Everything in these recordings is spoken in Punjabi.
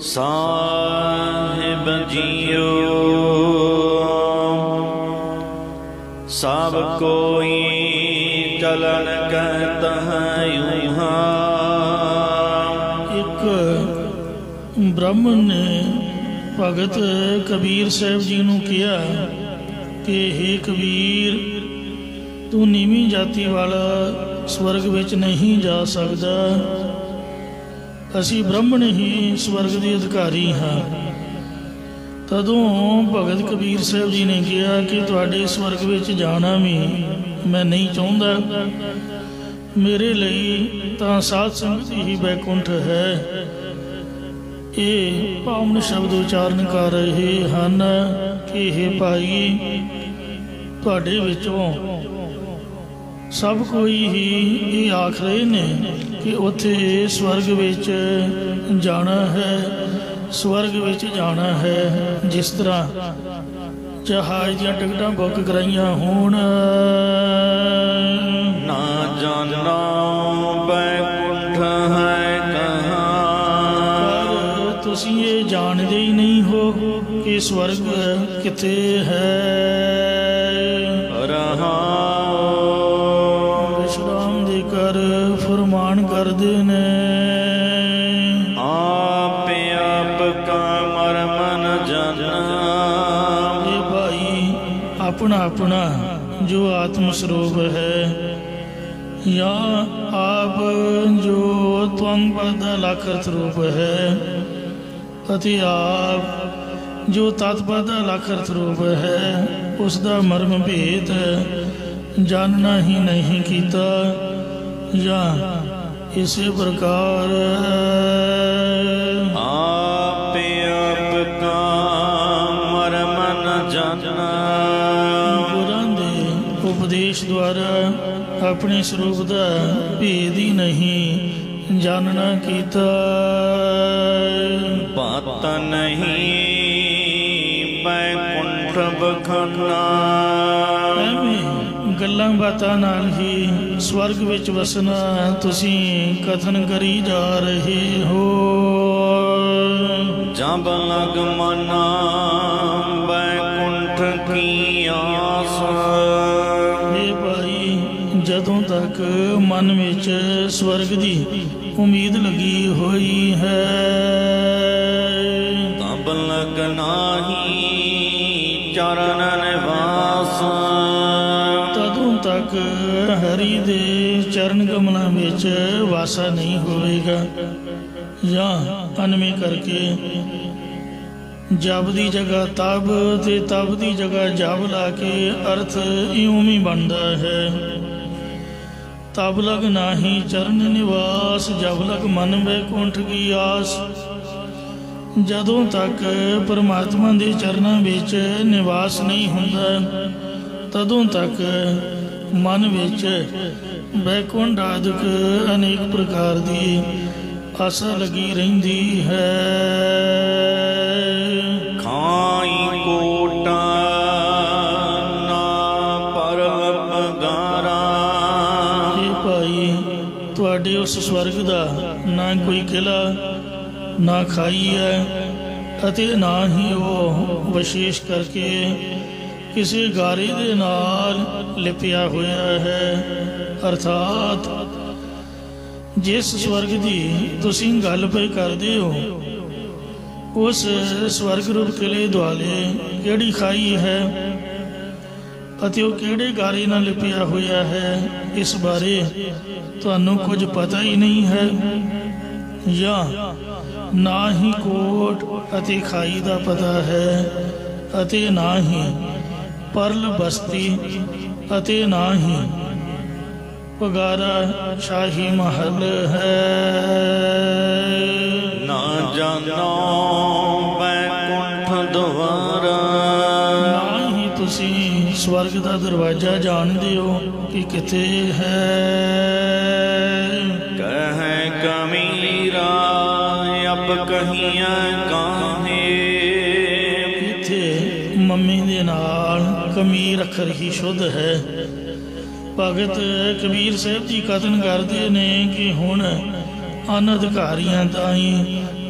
साहिब जियो सब कोई चलन कहता है यूं। एक ब्राह्मण ने भगत कबीर साहब जी नूं कहा कि हे कबीर, तू नीवीं जाति वाला स्वर्ग विच नहीं जा सकदा, असी ब्राह्मण ही स्वर्ग के अधिकारी हाँ। तदों भगत कबीर साहब जी ने कहा कि तुहाडे स्वर्ग विच जाना भी मैं नहीं चाहता, मेरे लिए तां साध संगत ही बैकुंठ है। ये पावन शब्द उच्चारण कर रहे हैं कि हे भाई, तुहाडे विचों सब कोई ही ये आख रहे ने कि उत्थे स्वर्ग विच जाना है, स्वर्ग विच जाना है। जिस तरह जहाज दी टिकटां बुक कराइयां होण, ना जाना बैकुंठ है कहाँ, पर तुसीं ये जानदे ही नहीं हो कि स्वर्ग किथे है। विश्राम देकर फरमान करदे ने, आप का मरमन जाना। ये भाई अपना अपना जो आत्म स्वरूप है, या आप जो त्वंग पद लाखर्थ रूप है, अति आप जो तत्पद लाखर्थ रूप है, उसका मर्म भेद जानना ही नहीं कीता। या इसी प्रकार आप का मरमन जाना, गुरां दे उपदेश द्वारा अपने स्वरूप का भेद ही नहीं जानना कीता। पता नहीं बैकुंठ बखाना, गल्लां बातां नाल ही स्वर्ग विच वसना तुसीं कथन करी जा रहे हो। जब लग मना बैकुंठ की आस, हे भाई, जदों तक मन विच स्वर्ग दी उम्मीद लगी हुई है, तब लगना ही चरण निवास। तक हरि दे चरण कमलों विच वासा नहीं होवेगा। या अनवे करके जब दी जगह तब ते तब दी जगह जब ला के अर्थ इउं ही बनता है। तब लग नाही चरण निवास, जब लग मन बैकुंठ की आस। जदों तक परमात्मा दे चरणों विच निवास नहीं हुंदा, तदों तक मन विच बैकुंठ आदि अनेक प्रकार की आशा लगी रहिंदी है। खाई कोटा ना परम पगारा, हे भाई, तुहाडे उस स्वर्ग दा ना कोई किला ना खाई है, अते ना ही वो विशेष करके किसी गारे दे नाल लिपिया होया है। अर्थात जिस स्वर्ग की तुसीं गल पे करदे हो, उस स्वर्ग रूप किले दुआले किहड़ी खाई है अते वो किहड़े गारे नाल लिपिया होया है, इस बारे तुहानूं कुछ पता ही नहीं है। या ना ही कोट अते खाई दा पता है, अते ना ही परल बस्ती, अते ना ही पगारा शाही महल है। ना जानो बैकुंठ द्वारा, ना ही तुसी स्वर्ग का दरवाजा जानते हो कि किथे है। कह कमीरा अब कहिया काहे, इथे मम्मी दे नाल कमीर अखर ही शुद्ध है। भगत कबीर साहब जी कथन करते ने कि हुण अनअधिकारियां ताईं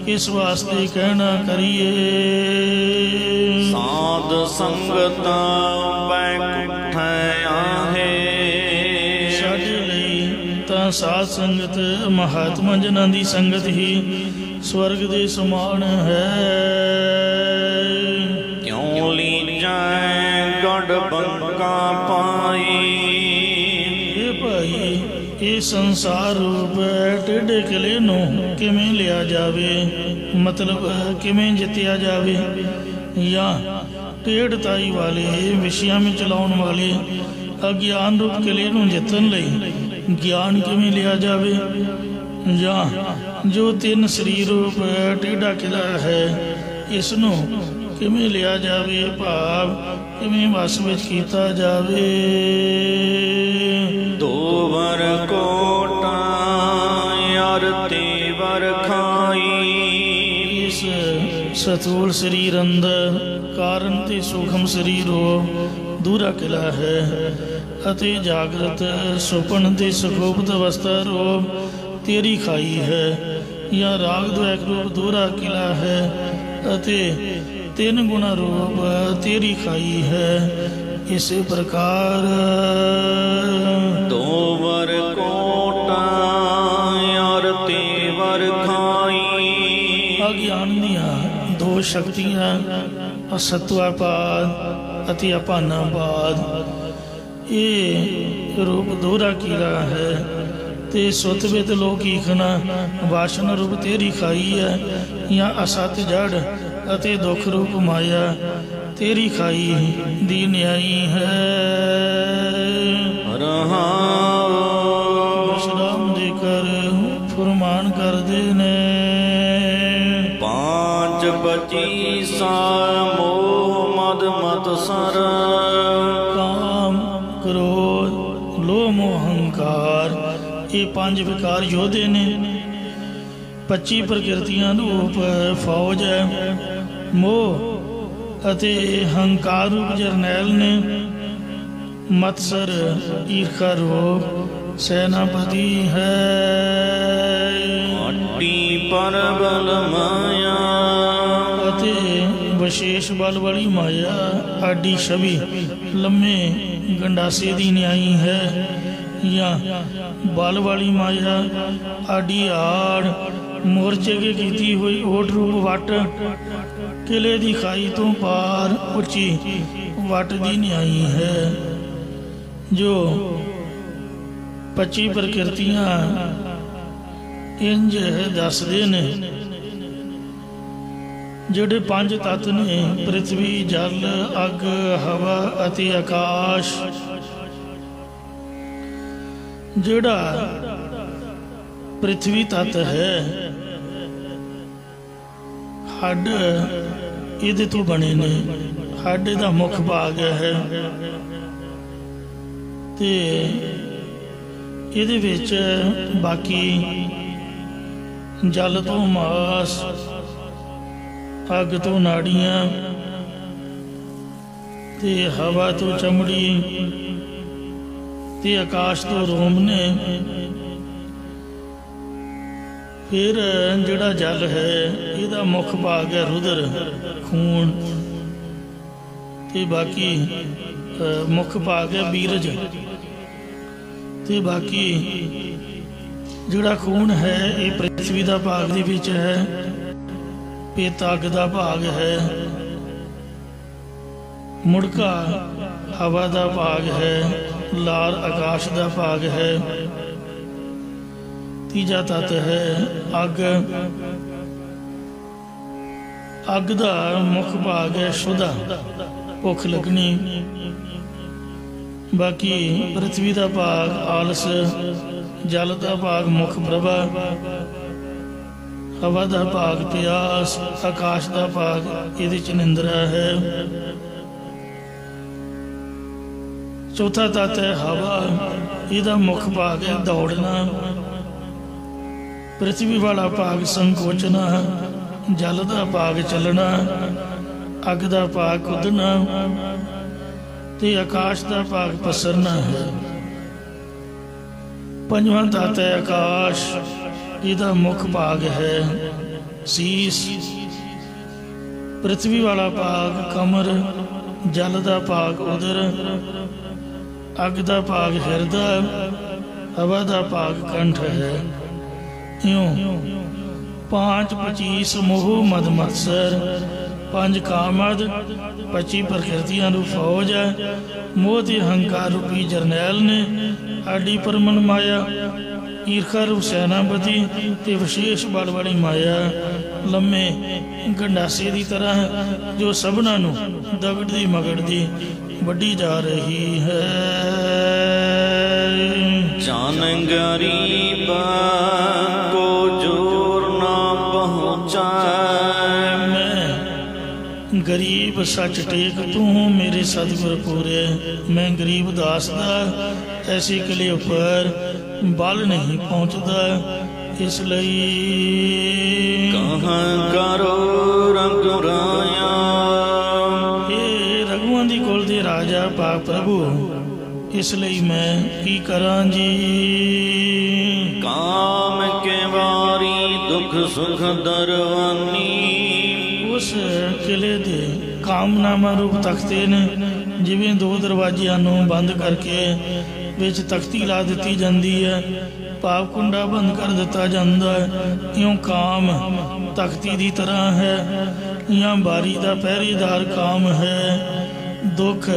किस वास्ते कहना करिए। साध संगत बैकुंठ आहे, ਸਾਡੇ ਲਈ ਤਾਂ ਸਾਧ ਸੰਗਤ ਮਹਾਤਮਾ ਜਨਾਂ ਦੀ ਸੰਗਤ ਹੀ ਸਵਰਗ ਦੇ ਸਮਾਨ ਹੈ। ਕਿਉ ਲੀਜੈ ਗੜ ਬੰਕਾ ਪਾਈ, ਇਹ ਭਾਈ ਇਹ ਸੰਸਾਰ ਰੂਪ ਟੇਢੇ ਕਿਲੇ ਨੂੰ ਕਿਵੇਂ ਲਿਆ ਜਾਵੇ, ਮਤਲਬ ਕਿਵੇਂ ਜਿੱਤਿਆ ਜਾਵੇ, ਜਾਂ ਟੇਢਤਾਈ ਵਾਲੇ ਵਿਸ਼ਿਆਂ ਵਿੱਚ ਚਲਾਉਣ ਵਾਲੇ ਅਗਿਆਨ ਰੂਪ ਕਿਲੇ ਨੂੰ ਜਿੱਤਣ ਲਈ ਗਿਆਨ ਕਿਵੇਂ ਲਿਆ ਜਾਵੇ, ਜਾਂ ਜੋ ਤਿੰਨ ਸਰੀਰ ਰੂਪ ਟੇਢਾ ਕਿਲਾ ਹੈ ਇਸ ਨੂੰ ਕਿਵੇਂ ਲਿਆ ਜਾਵੇ, ਭਾਵ ਕਿਵੇਂ ਵਸ ਵਿੱਚ ਕੀਤਾ ਜਾਵੇ। ਦੋ ਵਰ ਕੋਟਾ ਅਰਤੀ ਵਰ ਖਾਈ, ਇਸ ਸਥੂਲ ਸਰੀਰ ਅੰਦਰ ਕਾਰਨ ਤੇ ਸੂਖਮ ਸਰੀਰ ਹੋ ਦੂਰਾ ਕਿਲਾ ਹੈ, ਅਤੇ ਜਾਗਰਤ ਸੁਪਨ ਤੇ ਸੁਖੋਪਤ ਅਵਸਥਾ ਰੂਪ ਤੇਰੀ ਖਾਈ ਹੈ, ਜਾਂ ਰਾਗ ਦਵੈਕ ਰੂਪ ਦੂਰਾ ਕਿਲਾ ਹੈ, ਅਤੇ ਤਿੰਨ ਗੁਣਾ ਰੂਪ ਤੇਰੀ ਖਾਈ ਹੈ। ਇਸੇ ਪ੍ਰਕਾਰ ਦੋ ਵਰ ਕੋਟਾ ਅਰਤੀ ਵਰ ਖਾਈ, ਅਗਿਆਨ ਦੀਆਂ ਦੋ ਸ਼ਕਤੀਆਂ ਅਸਤਵਾਪਾਦ ਅਤੇ ਅਪਾਨਾਪਾਦ, ਇਹ ਰੂਪ ਦੋਹਰਾ ਕੀਲਾ ਹੈ। ਤੇ ਸੁਤ ਵਿਤ ਲੋਕੀਖਣਾ ਵਾਸ਼ਨ ਰੂਪ ਤੇਰੀ ਖਾਈ ਹੈ, ਜਾਂ ਅਸਤ ਜੜ ਅਤੇ ਦੁੱਖ ਰੂਪ ਮਾਇਆ ਤੇਰੀ ਖਾਈ ਦੀ ਨਿਆਈ ਹੈ। ਰਹਾਉ ਵਿਸ਼ਰਾਮ ਦੇ ਕਰ ਫੁਰਮਾਨ ਕਰਦੇ ਨੇ। ਪਾਂਚ ਬਚੀ ਸਾ ਮੋਹ ਮਦ ਮਤ ਸਰ, ਕਾਮ ਕ੍ਰੋਧ ਲੋਭ ਮੋਹ ਹੰਕਾਰ, ਇਹ ਪੰਜ ਵਿਕਾਰ ਯੋਧੇ ਨੇ। 25 ਪ੍ਰਕਿਰਤੀਆਂ ਰੂਪ ਫੌਜ ਹੈ। ਮੋਹ ਅਤੇ ਹੰਕਾਰ ਰੂਪ ਜਰਨੈਲ ਨੇ। ਮਤਸਰ ਈਰਖਾ ਰੂਪ ਸੈਨਾਪਤੀ ਹੈ। ਅੱਡੀ ਪਰਬਲ ਮਾਇਆ, ਅਤੇ ਵਿਸ਼ੇਸ਼ ਬਲ ਵਾਲੀ ਮਾਇਆ ਆਡੀ ਛਵੀ ਲੰਮੇ ਗੰਡਾਸੇ ਦੀ ਨਿਆਈ ਹੈ, ਜਾਂ ਬਲ ਵਾਲੀ ਮਾਇਆ ਆਡੀ ਆੜ ਮੋਰਚੇ ਕੇ ਕੀਤੀ ਹੋਈ ਓਟ ਰੂਪ ਵੱਟ ਕਿਲੇ ਦੀ ਖਾਈ ਤੋਂ ਪਾਰ ਉੱਚੀ ਵੱਟ ਦੀ ਨਿਆਈ ਹੈ। ਜੋ 25 ਪ੍ਰਕਿਰਤੀਆਂ ਇੰਜ ਦੱਸਦੇ ਨੇ। ਜਿਹੜੇ ਪੰਜ ਤੱਤ ਨੇ ਪ੍ਰਿਥਵੀ ਜਲ ਅੱਗ ਹਵਾ ਅਤੇ ਆਕਾਸ਼, ਜਿਹੜਾ ਪ੍ਰਿਥਵੀ ਤੱਤ ਹੈ ਹੱਡ ਇਹਦੇ ਤੋਂ ਬਣੇ ਨੇ। ਹੱਡ ਇਹਦਾ ਮੁੱਖ ਭਾਗ ਹੈ ਤੇ ਇਹਦੇ ਵਿੱਚ ਬਾਕੀ ਜਲ ਤੋਂ ਮਾਸ, ਅੱਗ ਤੋਂ ਨਾੜੀਆਂ ਤੇ ਹਵਾ ਤੋਂ ਚਮੜੀ ਤੇ ਆਕਾਸ਼ ਤੋਂ ਰੋਮ ਨੇ। ਫਿਰ ਜਿਹੜਾ ਜਲ ਹੈ ਇਹਦਾ ਮੁੱਖ ਭਾਗ ਹੈ ਰੁਦਰ ਖੂਨ, ਤੇ ਬਾਕੀ ਮੁੱਖ ਭਾਗ ਹੈ ਬੀਰਜ, ਤੇ ਬਾਕੀ ਜਿਹੜਾ ਖੂਨ ਹੈ ਇਹ ਪ੍ਰਿਥਵੀ ਦਾ ਭਾਗ ਦੇ ਵਿੱਚ ਹੈ। ਪਿੱਤ ਅੱਗ ਦਾ ਭਾਗ ਹੈ। ਮੁੜਕਾ ਹਵਾ ਦਾ ਭਾਗ ਹੈ। ਲਾਲ ਆਕਾਸ਼ ਦਾ ਭਾਗ ਹੈ। ਤੀਜਾ ਤੱਤ ਹੈ ਅੱਗ। ਅੱਗ ਦਾ ਮੁੱਖ ਭਾਗ ਹੈ ਸ਼ੁੱਧਾ, ਭੁੱਖ ਲੱਗਣੀ। ਬਾਕੀ ਪ੍ਰਿਥਵੀ ਦਾ ਭਾਗ ਆਲਸ, ਜਲ ਦਾ ਭਾਗ ਮੁੱਖ ਪ੍ਰਭਾ, ਹਵਾ ਦਾ ਭਾਗ ਪਿਆਸ, ਆਕਾਸ਼ ਦਾ ਭਾਗ ਇਹਦੇ ਚ ਨਿੰਦਰਾ ਹੈ। ਚੌਥਾ ਤੱਤ ਹੈ ਹਵਾ, ਇਹਦਾ ਮੁੱਖ ਭਾਗ ਹੈ ਦੌੜਨਾ। ਪ੍ਰਿਥਵੀ ਵਾਲਾ ਭਾਗ ਸੰਕੋਚਨਾ, ਜਲ ਦਾ ਭਾਗ ਚੱਲਣਾ, ਅੱਗ ਦਾ ਭਾਗ ਕੁੱਦਣਾ ਤੇ ਆਕਾਸ਼ ਦਾ ਭਾਗ ਪਸਰਨਾ ਹੈ। ਪੰਜਵਾਂ ਤੱਤ ਹੈ ਆਕਾਸ਼, ਇਹਦਾ ਮੁੱਖ ਭਾਗ ਹੈ ਸੀਸ, ਪ੍ਰਿਥਵੀ ਵਾਲਾ ਭਾਗ ਕਮਰ, ਜਲ ਦਾ ਭਾਗ ਉਦਰ, ਅੱਗ ਦਾ ਭਾਗ ਹਿਰਦਾ, ਹਵਾ ਦਾ ਭਾਗ ਕੰਠ ਹੈ। ਇਉਂ 5 25 ਮੋਹ ਮਦ ਮਤਸਰ, 5 ਕਾਮਦ, 25 ਪ੍ਰਕਿਰਤੀਆਂ ਨੂੰ ਫੌਜ ਹੈ। ਮੋਹ ਤੇ ਹੰਕਾਰ ਰੂਪੀ ਜਰਨੈਲ ਨੇ, ਆਡੀ ਪਰਮਨ ਮਾਇਆ, ਈਰਖਾ ਰੂਪ ਸੈਨਾਪਤੀ ਤੇ ਵਿਸ਼ੇਸ਼ ਬਲ ਵਾਲੀ ਮਾਇਆ ਲੰਮੇ ਗੰਡਾਸੇ ਦੀ ਤਰ੍ਹਾਂ ਜੋ ਸਭਨਾਂ ਨੂੰ ਦਗੜਦੀ ਮਗੜਦੀ ਵੱਡੀ ਜਾ ਰਹੀ ਹੈ। ਜਾਨ ਗਰੀਬ ਕੋ ਜੋਰ ਨਾ ਪਹੁੰਚਾਏ, ਮੈਂ ਗਰੀਬ ਸੱਚ ਟੇਕ ਤੂੰ ਮੇਰੇ ਸਤਿਗੁਰ ਪੂਰੇ। ਮੈਂ ਗਰੀਬ ਦਾਸ ਦਾ ਐਸੀ ਕਿਲੇ ਉੱਪਰ ਬਲ ਨਹੀਂ ਪਹੁੰਚਦਾ, ਇਸ ਲਈ ਕਹਾਂ ਕਰੋ ਰਘੁਰਾਇਆ। ਇਹ ਰਘੂਆਂ ਦੀ ਕੁਲ ਦੇ ਰਾਜਾ ਪਾਕ ਪ੍ਰਭੂ, ਇਸ ਲਈ ਮੈਂ ਕੀ ਕਰਾਂ ਜੀ। ਕਾਮ ਕੇ ਵਾਰੀ ਦੁਖ ਸੁਖ ਦਰਵਾਨੀ, ਉਸ ਕਿਲੇ ਦੇ ਕਾਮਨਾਮਾ ਰੂਪ ਤਖਤੇ ਨੇ, ਜਿਵੇਂ 2 ਦਰਵਾਜ਼ਿਆਂ ਨੂੰ ਬੰਦ ਕਰਕੇ ਵਿੱਚ ਤਖਤੀ ਲਾ ਦਿੱਤੀ ਜਾਂਦੀ ਹੈ, ਪਾਪ ਕੁੰਡਾ ਬੰਦ ਕਰ ਦਿੱਤਾ ਜਾਂਦਾ ਹੈ, ਇਉਂ ਕਾਮ ਤਖਤੀ ਦੀ ਤਰ੍ਹਾਂ ਹੈ ਜਾਂ ਬਾਰੀ ਦਾ ਪਹਿਰੇਦਾਰ ਕਾਮ ਹੈ। ਦੁੱਖ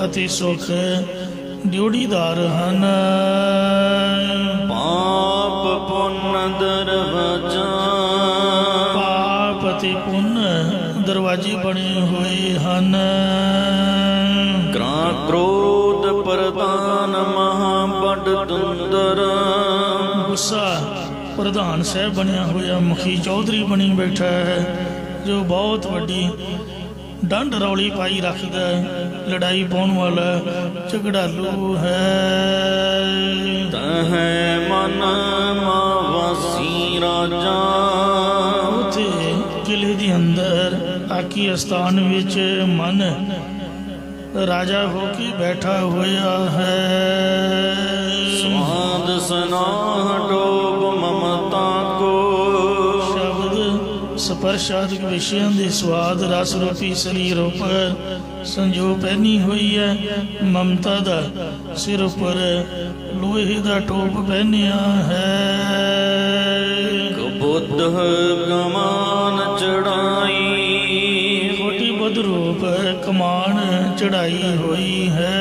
ਅਤੇ ਸੁੱਖ ਡਿਉੜੀਦਾਰ ਹਨ। ਪਾਪ ਪੁੰਨ ਦਰਵਾਜ਼ਾ, ਪਾਪ ਅਤੇ ਪੁੰਨ ਦਰਵਾਜ਼ੇ ਬਣੇ ਹੋਏ ਹਨ। ਕ੍ਰੋਧ ਪ੍ਰਧਾਨ ਮਹਾ ਬੜ ਤੁੰਦਰ, ਗੁੱਸਾ ਪ੍ਰਧਾਨ ਸਾਹਿਬ ਬਣਿਆ ਹੋਇਆ ਮੁਖੀ ਚੌਧਰੀ ਬਣੀ ਬੈਠਾ ਹੈ, ਜੋ ਬਹੁਤ ਵੱਡੀ ਡੰਡ ਰੌਲੀ ਪਾਈ ਰੱਖਦਾ ਹੈ, ਲੜਾਈ ਪਾਉਣ ਵਾਲਾ ਝਗੜਾਲੂ ਹੈ। ਤਹ ਮਨ ਮਾਵਾਸੀ ਰਾਜਾ, ਉੱਥੇ ਕਿਲੇ ਦੇ ਅੰਦਰ ਆਕੀ ਅਸਥਾਨ ਵਿੱਚ ਮਨ ਰਾਜਾ ਹੋ ਕੇ ਬੈਠਾ ਹੋਇਆ ਹੈ। ਸਵਾਦ ਸਨਾਹ ਡੋਬ ਮਮਤਾ ਕੋ, ਸ਼ਬਦ ਸਪਰਸ਼ਾਦਿਕ ਵਿਸ਼ਿਆਂ ਦੇ ਸਵਾਦ ਰਸ ਰੂਪੀ ਸਰੀਰ ਉੱਪਰ ਸੰਜੋ ਪਹਿਨੀ ਹੋਈ ਹੈ। ਮਮਤਾ ਦਾ ਸਿਰ ਉੱਪਰ ਲੋਹੇ ਦਾ ਟੋਪ ਪਹਿਨਿਆ ਹੈ। ਕਬੁੱਧ ਕਮਾਨ ਚੜਾਈ, ਕੋਟੀ ਬੁੱਧ ਰੂਪ ਕਮਾਨ ਚੜਾਈ ਹੋਈ ਹੈ।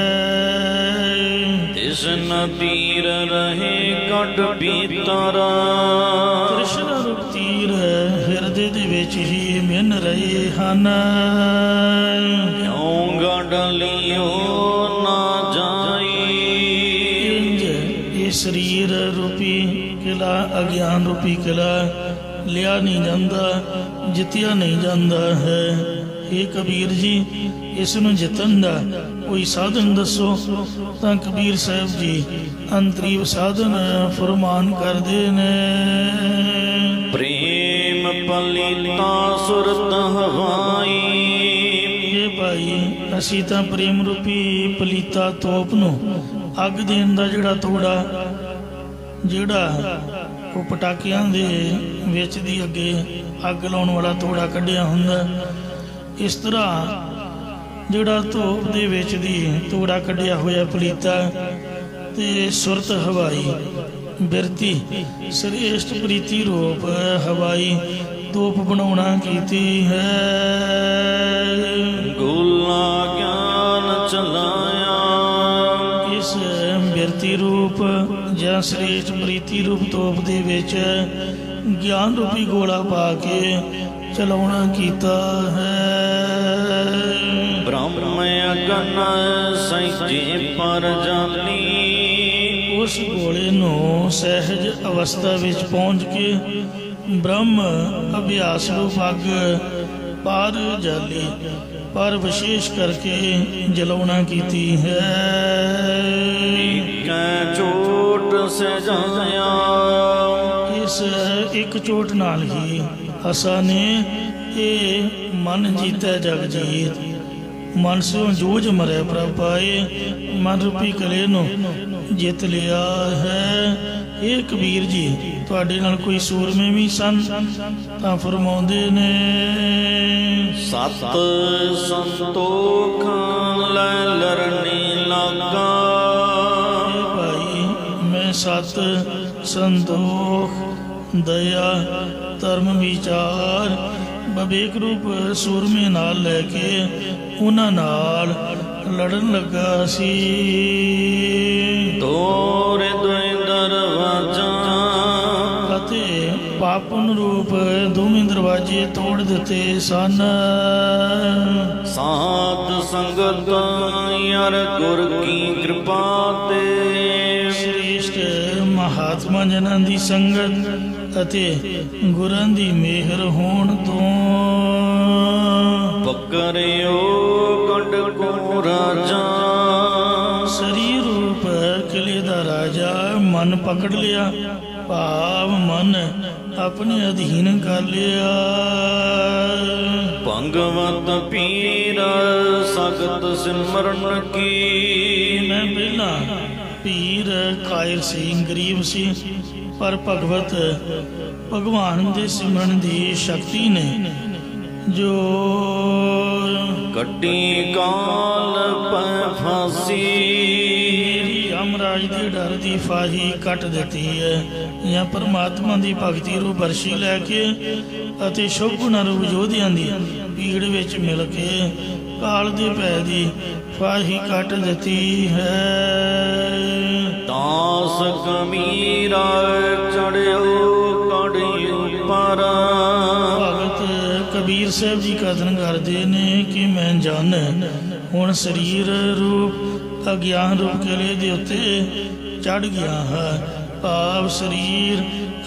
ਤਿਸਨ ਤੀਰ ਰਹੇ ਕੱਢ ਪੀਤਰਾ, ਕ੍ਰਿਸ਼ਨ ਰੂਪ ਤੀਰ ਹਿਰਦੇ ਦੇ ਵਿੱਚ ਹੀ ਮਿਨ ਰਹੇ ਹਨ। ਕਿਉਂ ਗੜ ਲਿਓ ਨਾ ਜਾਈ, ਇੰਜ ਇਹ ਸਰੀਰ ਰੂਪੀ ਕਿਲਾ ਅਗਿਆਨ ਰੂਪੀ ਕਿਲਾ ਲਿਆ ਨਹੀਂ ਜਾਂਦਾ, ਜਿੱਤਿਆ ਨਹੀਂ ਜਾਂਦਾ ਹੈ। ਇਹ ਕਬੀਰ ਜੀ, ਇਸ ਨੂੰ ਜਿੱਤਣ ਦਾ ਕੋਈ ਸਾਧਨ ਦੱਸੋ। ਤਾਂ ਕਬੀਰ ਸਾਹਿਬ ਜੀ ਅੰਤਰੀਵ ਸਾਧਨ ਫਰਮਾਨ ਕਰਦੇ ਨੇ। ਪ੍ਰੇਮ ਪਲਿਤਾ ਸੁਰਤ ਹਵਾਈ, ਇਹ ਭਾਈ ਅਸੀਂ ਤਾਂ ਪ੍ਰੇਮ ਰੂਪੀ ਪਲੀਤਾ ਤੋਪ ਨੂੰ ਅੱਗ ਦੇਣ ਦਾ ਜਿਹੜਾ ਤੋੜਾ, ਜਿਹੜਾ ਉਹ ਪਟਾਕਿਆਂ ਦੇ ਵਿੱਚ ਦੀ ਅੱਗੇ ਅੱਗ ਲਾਉਣ ਵਾਲਾ ਤੋੜਾ ਕੱਢਿਆ ਹੁੰਦਾ, ਇਸ ਤਰ੍ਹਾਂ ਜਿਹੜਾ ਧੋਪ ਦੇ ਵਿੱਚ ਦੀ ਤੋੜਾ ਕੱਢਿਆ ਹੋਇਆ ਪਲੀਤਾ ਤੇ ਸੁਰਤ ਹਵਾਈ ਬਿਰਤੀ ਸ੍ਰੇਸ਼ਟ ਪ੍ਰੀਤੀ ਰੂਪ ਹਵਾਈ ਤੋਪ ਬਣਾਉਣਾ ਕੀਤੀ ਹੈ। ਗੋਲਾ ਗਿਆਨ ਚਲਾਇਆ, ਇਸ ਬਿਰਤੀ ਰੂਪ ਜਾਂ ਸ੍ਰੇਸ਼ਟ ਪ੍ਰੀਤੀ ਰੂਪ ਤੋਪ ਦੇ ਵਿੱਚ ਗਿਆਨ ਰੂਪੀ ਗੋਲਾ ਪਾ ਕੇ ਚਲਾਉਣਾ ਕੀਤਾ ਹੈ। ਬ੍ਰਹਮ ਅਗਨ ਸਹਿਜੇ ਪਰ ਜਾਨੀ, ਉਸ ਗੋਲੇ ਨੂੰ ਸਹਿਜ ਅਵਸਥਾ ਵਿੱਚ ਪਹੁੰਚ ਕੇ ਬ੍ਰਹਮ ਅਭਿਆਸ ਰੂਪ ਅੱਗ ਪਰ ਜਾਲੀ ਪਰ ਵਿਸ਼ੇਸ਼ ਕਰਕੇ ਜਲਾਉਣਾ ਕੀਤੀ ਹੈ। ਕੈ ਚੋਟ ਸਜਾਇਆ, ਇਸ ਇੱਕ ਚੋਟ ਨਾਲ ਹੀ ਅਸਾਂ ਨੇ ਇਹ ਮਨ ਜੀਤੈ ਜਗ ਜੀਤ, ਮਨ ਸਿਓ ਜੂਝ ਮਰੈ ਪ੍ਰਭ ਪਾਏ, ਮਨ ਰੂਪੀ ਕਲੇ ਨੂੰ ਜਿੱਤ ਲਿਆ ਹੈ। ਇਹ ਕਬੀਰ ਜੀ ਤੁਹਾਡੇ ਨਾਲ ਕੋਈ ਸੂਰਮੇ ਵੀ ਸਨ ਤਾਂ ਫਰਮਾਉਂਦੇ ਨੇ, ਸਤ ਸੰਤੋਖ ਲੈ ਲਰਨੀ ਲਾਗਾ। ਭਾਈ ਮੈਂ ਸਤ ਸੰਤੋਖ ਦਇਆ ਧਰਮ ਵਿਚਾਰ ਵਿਵੇਕ ਰੂਪ ਸੂਰਮੇ ਨਾਲ ਲੈ ਕੇ ਉਹਨਾਂ ਨਾਲ ਲੜਨ ਲੱਗਾ ਸੀ। ਤੋਰੇ ਦੋਇ ਦਰਵਾਜ਼ਾ ਅਤੇ ਪਾਪਨ ਰੂਪ ਦੋਵੇਂ ਦਰਵਾਜ਼ੇ ਤੋੜ ਦਿੱਤੇ ਸਨ। ਸਾਧ ਸੰਗਤ ਯਾਰ ਗੁਰ ਕੀ ਕਿਰਪਾ ਤੇ, ਸ੍ਰੇਸ਼ਟ ਮਹਾਤਮਾ ਜਨਾਂ ਦੀ ਸੰਗਤ ਅਤੇ ਗੁਰਾਂ ਦੀ ਮਿਹਰ ਹੋਣ ਤੋਂ ਪਕਰਿਓ ਕੰਡ ਕੋ ਰਾਜਾ। ਸਰੀਰ ਰੂਪ ਕਿਲੇ ਦਾ ਰਾਜਾ ਮਨ ਪਕੜ ਲਿਆ, ਭਾਵ ਮਨ ਆਪਣੇ ਅਧੀਨ ਕਰ ਲਿਆ। ਭਗਵਤ ਪੀਰ ਸਗਤ ਸਿਮਰਨ ਕੀ। ਮੈਂ ਪਹਿਲਾਂ ਪੀਰ ਕਾਇਰ ਸੀ, ਗਰੀਬ ਸੀ, ਪਰ ਭਗਵਤ ਭਗਵਾਨ ਦੇ ਸਿਮਰਨ ਦੀ ਸ਼ਕਤੀ ਨੇ ਜੋ ਕੱਟੀ ਕਾਲ ਪੈ ਫਾਸੀ। ਯਮਰਾਜ ਦੇ ਡਰ ਦੀ ਫਾਹੀ ਕੱਟ ਦਿੱਤੀ ਹੈ, ਜਾਂ ਪਰਮਾਤਮਾ ਦੀ ਭਗਤੀ ਰੂਪ ਬਰਸ਼ੀ ਲੈ ਕੇ ਅਤੇ ਸ਼ੁਭ ਗੁਣਾਂ ਰੂਪ ਯੋਧਿਆਂ ਦੀ ਭੀੜ ਵਿੱਚ ਮਿਲ ਕੇ ਕਾਲ ਦੇ ਭੈ ਦੀ ਫਾਹੀ ਕੱਟ ਦਿੱਤੀ ਹੈ। ਦਾਸ ਕਮੀਰਾ ਚੜਿਓ ਕੜੀ ਉਪਰ। ਭਗਤ ਕਬੀਰ ਸਾਹਿਬ ਜੀ ਕਥਨ ਕਰਦੇ ਨੇ ਕਿ ਮੈਂ ਜਨ ਹੁਣ ਸਰੀਰ ਰੂਪ ਅਗਿਆਨ ਰੂਪ ਕਿਲੇ ਦੇ ਉੱਤੇ ਚੜ ਗਿਆ ਹੈ, ਭਾਵ ਸਰੀਰ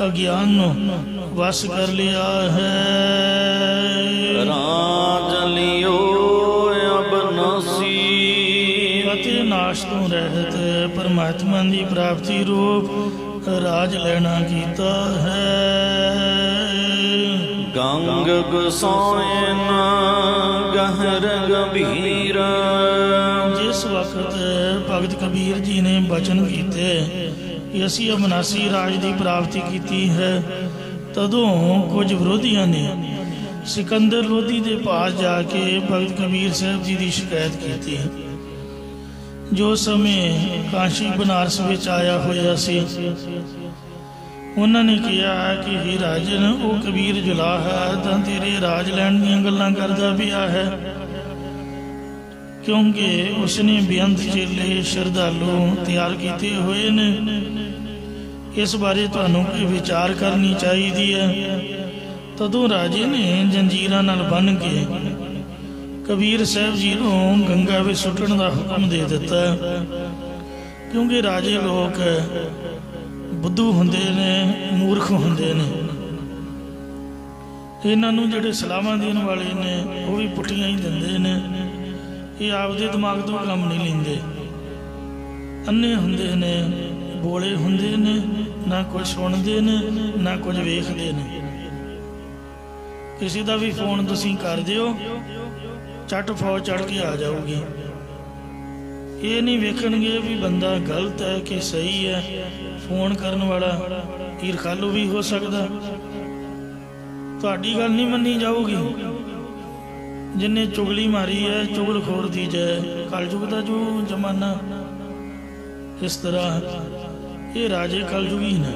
ਅਗਿਆਨ ਨੂੰ ਵਸ ਕਰ ਲਿਆ ਹੈ। ਰਾਜ ਲਿਓ ਅਬਨਾਸੀ ਅਤੇ ਨਾਸ਼ ਤੋਂ ਰਹਿਤ ਪਰਮਾਤਮਾ ਦੀ ਪ੍ਰਾਪਤੀ ਰੂਪ ਰਾਜ ਲੈਣਾ ਕੀਤਾ ਹੈ। ਗੰਗ ਗੁਸਾਇਨ ਗਹਿਰ ਗੰਭੀਰ। ਜਿਸ ਵਕਤ ਭਗਤ ਕਬੀਰ ਜੀ ਨੇ ਬਚਨ ਕੀਤੇ ਕਿ ਅਸੀਂ ਅਬਨਾਸੀ ਰਾਜ ਦੀ ਪ੍ਰਾਪਤੀ ਕੀਤੀ ਹੈ, ਤਦੋਂ ਕੁਝ ਵਿਰੋਧੀਆਂ ਨੇ ਸਿਕੰਦਰ ਲੋਧੀ ਦੇ ਪਾਸ ਜਾ ਕੇ ਭਗਤ ਕਬੀਰ ਸਾਹਿਬ ਜੀ ਦੀ ਸ਼ਿਕਾਇਤ ਕੀਤੀ। ਜੋ ਸਮੇਂ ਕਾਸ਼ੀ ਬਨਾਰਸ ਵਿੱਚ ਆਇਆ ਹੋਇਆ ਸੀ, ਉਹਨਾਂ ਨੇ ਕਿਹਾ ਕਿ हे ਰਾਜਨ, ਉਹ ਕਬੀਰ ਜੁਲਾ ਹੈ ਤਾਂ ਤੇਰੇ ਰਾਜ ਲੈਣ ਦੀਆਂ ਗੱਲਾਂ ਕਰਦਾ ਪਿਆ ਹੈ, ਕਿਉਂਕਿ ਉਸਨੇ ਬੇਅੰਤ ਚੇਲੇ ਸ਼ਰਧਾਲੂ ਤਿਆਰ ਕੀਤੇ ਹੋਏ ਨੇ। ਇਸ ਬਾਰੇ ਤੁਹਾਨੂੰ ਕੋਈ ਵਿਚਾਰ ਕਰਨੀ ਚਾਹੀਦੀ ਹੈ। ਤਦੋਂ ਰਾਜੇ ਨੇ ਜੰਜੀਰਾਂ ਨਾਲ ਬੰਨ੍ਹ ਕੇ ਕਬੀਰ ਸਾਹਿਬ ਜੀ ਨੂੰ ਗੰਗਾ ਵਿੱਚ ਸੁੱਟਣ ਦਾ ਹੁਕਮ ਦੇ ਦਿੱਤਾ, ਕਿਉਂਕਿ ਰਾਜੇ ਲੋਕ ਬੁੱਧੂ ਹੁੰਦੇ ਨੇ, ਮੂਰਖ ਹੁੰਦੇ ਨੇ। ਇਹਨਾਂ ਨੂੰ ਜਿਹੜੇ ਸਲਾਹਾਂ ਦੇਣ ਵਾਲੇ ਨੇ ਉਹ ਵੀ ਪੁੱਠੀਆਂ ਹੀ ਦਿੰਦੇ ਨੇ। ਇਹ ਆਪਦੇ ਦਿਮਾਗ ਤੋਂ ਕੰਮ ਨਹੀਂ ਲੈਂਦੇ, ਅੰਨੇ ਹੁੰਦੇ ਨੇ, ਬੋਲੇ ਹੁੰਦੇ ਨੇ, ਨਾ ਕੁਝ ਸੁਣਦੇ ਨੇ ਨਾ ਕੁਝ ਵੇਖਦੇ ਨੇ। ਕਿਸੇ ਦਾ ਵੀ ਫੋਨ ਤੁਸੀਂ ਕਰ ਦਿਓ, ਝੱਟ ਫੌਜ ਚੜ ਕੇ ਆ ਜਾਊਗੀ। ਇਹ ਨਹੀਂ ਵੇਖਣਗੇ ਵੀ ਬੰਦਾ ਗਲਤ ਹੈ ਕਿ ਸਹੀ ਹੈ। ਫੋਨ ਕਰਨ ਵਾਲਾ ਈਰਖਾਲੂ ਵੀ ਹੋ ਸਕਦਾ, ਤੁਹਾਡੀ ਗੱਲ ਨਹੀਂ ਮੰਨੀ ਜਾਊਗੀ। ਜਿੰਨੇ ਚੁਗਲੀ ਮਾਰੀ ਹੈ, ਚੁਗਲਖੋਰ ਦੀ ਜੈ। ਕਲਯੁਗ ਦਾ ਜੋ ਜ਼ਮਾਨਾ, ਇਸ ਤਰ੍ਹਾਂ ਇਹ ਰਾਜੇ ਕਲਯੁਗੀ ਨੇ।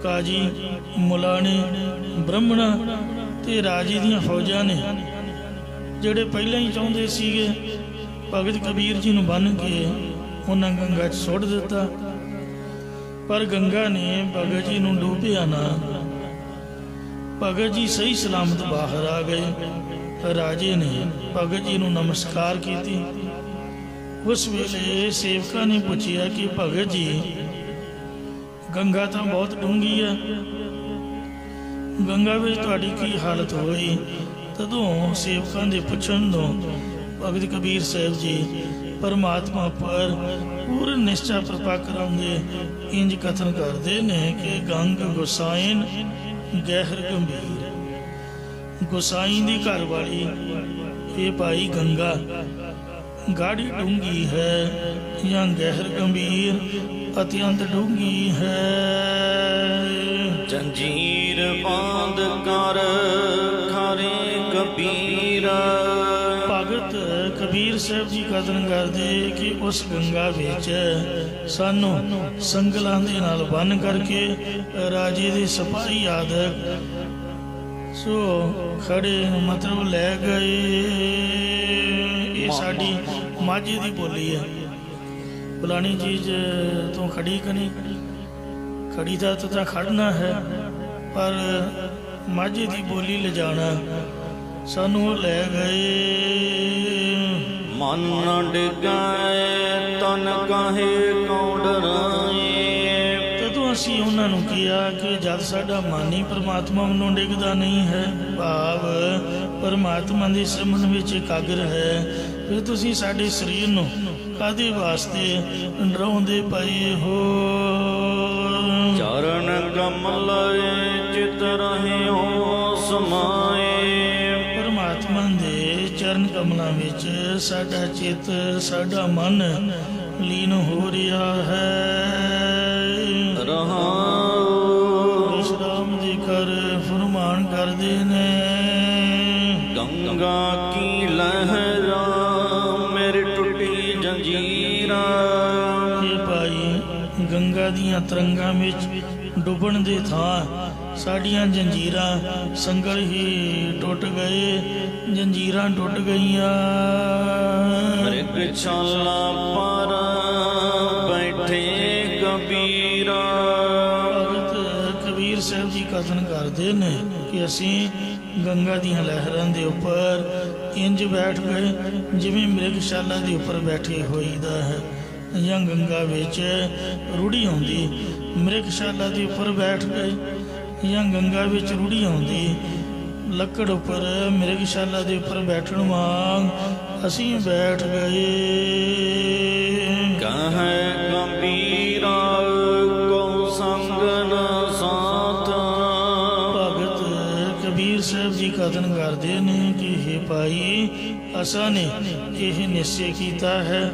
ਕਾਜੀ ਮੁਲਾ ਨੇ, ਬ੍ਰਾਹਮਣ ਤੇ ਰਾਜੇ ਦੀਆਂ ਫੌਜਾਂ ਨੇ, ਜਿਹੜੇ ਪਹਿਲਾਂ ਹੀ ਚਾਹੁੰਦੇ ਸੀਗੇ ਭਗਤ ਕਬੀਰ ਜੀ ਨੂੰ ਬੰਨ੍ਹ ਕੇ ਉਹਨਾਂ ਗੰਗਾ 'ਚ ਸੁੱਟ ਦਿੱਤਾ, ਪਰ ਗੰਗਾ ਨੇ ਭਗਤ ਜੀ ਨੂੰ ਡੁੱਬਿਆ ਨਾ। ਭਗਤ ਜੀ ਸਹੀ ਸਲਾਮਤ ਬਾਹਰ ਆ ਗਏ। ਰਾਜੇ ਨੇ ਭਗਤ ਜੀ ਨੂੰ ਨਮਸਕਾਰ ਕੀਤੀ। ਉਸ ਵੇਲੇ ਸੇਵਕਾਂ ਨੇ ਪੁੱਛਿਆ ਕਿ ਭਗਤ ਜੀ, ਗੰਗਾ ਤਾਂ ਬਹੁਤ ਡੂੰਘੀ ਹੈ, ਗੰਗਾ ਵਿੱਚ ਤੁਹਾਡੀ ਕੀ ਹਾਲਤ ਹੋਈ? ਤਦੋਂ ਸੇਵਕਾਂ ਦੇ ਪੁੱਛਣ ਤੋਂ ਭਗਤ ਕਬੀਰ ਸਾਹਿਬ ਜੀ ਪਰਮਾਤਮਾ ਪਰ ਪੂਰਨ ਨਿਸ਼ਚਾ ਪ੍ਰਪੱਕ ਕਰਾਉਂਦੇ ਇੰਜ ਕਥਨ ਕਰਦੇ ਨੇ ਕਿ ਗੰਗ ਗੁਸਾਇਨ ਗਹਿਰ ਗੰਭੀਰ। ਗੁਸਾਈ ਦੀ ਘਰ ਵਾਲੀ ये भाई गंगा गाढ़ी डूंगी है या गहर गंभीर अत्यंत डूंगी है। जंजीर बांध कर खारे कबीर। भगत कबीर साहब जी कथन करते कि उस गंगा विच सानू संगलां दे नाल बन करके राजे दे सिपाही आदक सो खड़े मतलब लै गए। ये साडी माझे दी बोली है। फलानी चीज तो खड़ी कनी खड़ी था तो खड़ना है, पर माझे दी बोली ले जाना सानू लै गए। मन डिगाए तन काहे कौं डराए। तदों असीं उन्हां नूं किया कि जद साडा मन ही परमात्मा वालों डिगदा नहीं है, भाव परमात्मा दे सिमरन विच एकाग्र है, फिर तुसीं साडे शरीर नूं कादे वास्ते डराउंदे पए हो। चरण कमल चित रहियो समाए। परमात्मा दे चरण कमलों विच साडा चित साडा मन लीन हो रहा है। विश्राम दे कर फरमान करदे ने। गंगा की लहरा मेरी टुटी जंजीरा। ये भाई गंगा दियां तरंगां विच डुबण दे थां साड़ियां जंजीरां संगल ही टुट गए, जंजीरां टुट गईयां। मृग छाला पर बैठे कबीरा। भगत कबीर साहब जी कथन करते ने कि असीं गंगा दियां लहरां दे उपर इंज बैठ गए जिवें मृगशाला दे उपर बैठे होईदा है, या गंगा विच रूढ़ी आउंदी मृगशाला दे उपर बैठ गए, या गंगा विच रूढ़ी आउंदी लकड़ उपर मृगशाला दे उपर बैठण वांग असीं बैठ गए। कहे कबीरा को संग न साथ। भगत कबीर साहब जी कथन करते ने कि हे भाई असां ने यह निश्चय किया है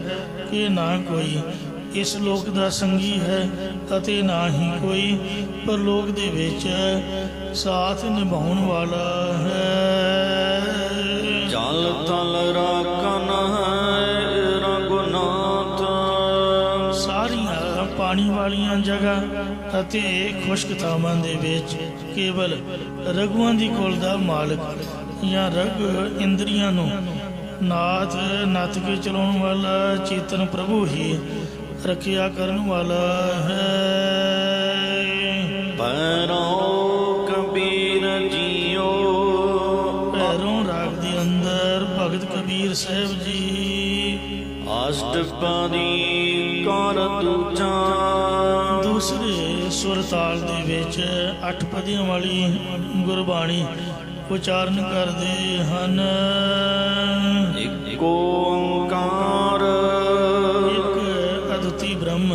कि ना कोई इस लोक दा संगी है अते ना ही कोई परलोक दे विच साथ निभाउण वाला है। जल थल राखन है रघुनाथ। सारियां पानी वालियां जगह अते खुश्क थावां दे विच केवल रघुआं दी कुल दा मालक या रघु इंद्रियां नूं नाथ नत के चलाउण वाला चेतन प्रभु ही रखिया करन वाला है। पैरों कबीर जियो। पैरों राग दे अंदर भगत कबीर साहब जी अष्टपदी कर दूजा। दूसरे सुर ताल दे विच अठ पदियां वाली गुरबाणी उचारण करते हन। एक ओंकार एक अद्वितीय ब्रह्म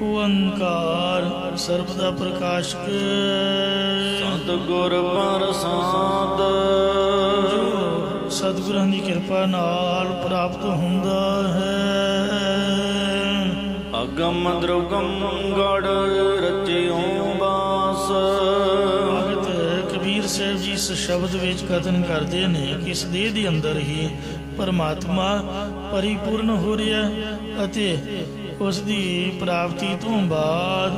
ओंकार सर्वदा प्रकाशक सतगुर प्रसाद। जो सतगुਰਾਂ ਦੀ ਕਿਰਪਾ ਨਾਲ ਪ੍ਰਾਪਤ ਹੁੰਦਾ ਹੈ। अगम द्रुगम गढ़ रचियो बास। ਭਗਤ ਕਬੀਰ ਸਾਹਿਬ ਜੀ ਇਸ ਸ਼ਬਦ ਵਿੱਚ ਕਥਨ ਕਰਦੇ ਨੇ ਕਿ ਇਸ ਦੇਹ ਦੇ ਅੰਦਰ ਹੀ ਪਰਮਾਤਮਾ ਪਰਿਪੂਰਨ ਹੋ ਰਿਹਾ ਅਤੇ ਉਸ ਦੀ ਪ੍ਰਾਪਤੀ ਤੋਂ ਬਾਅਦ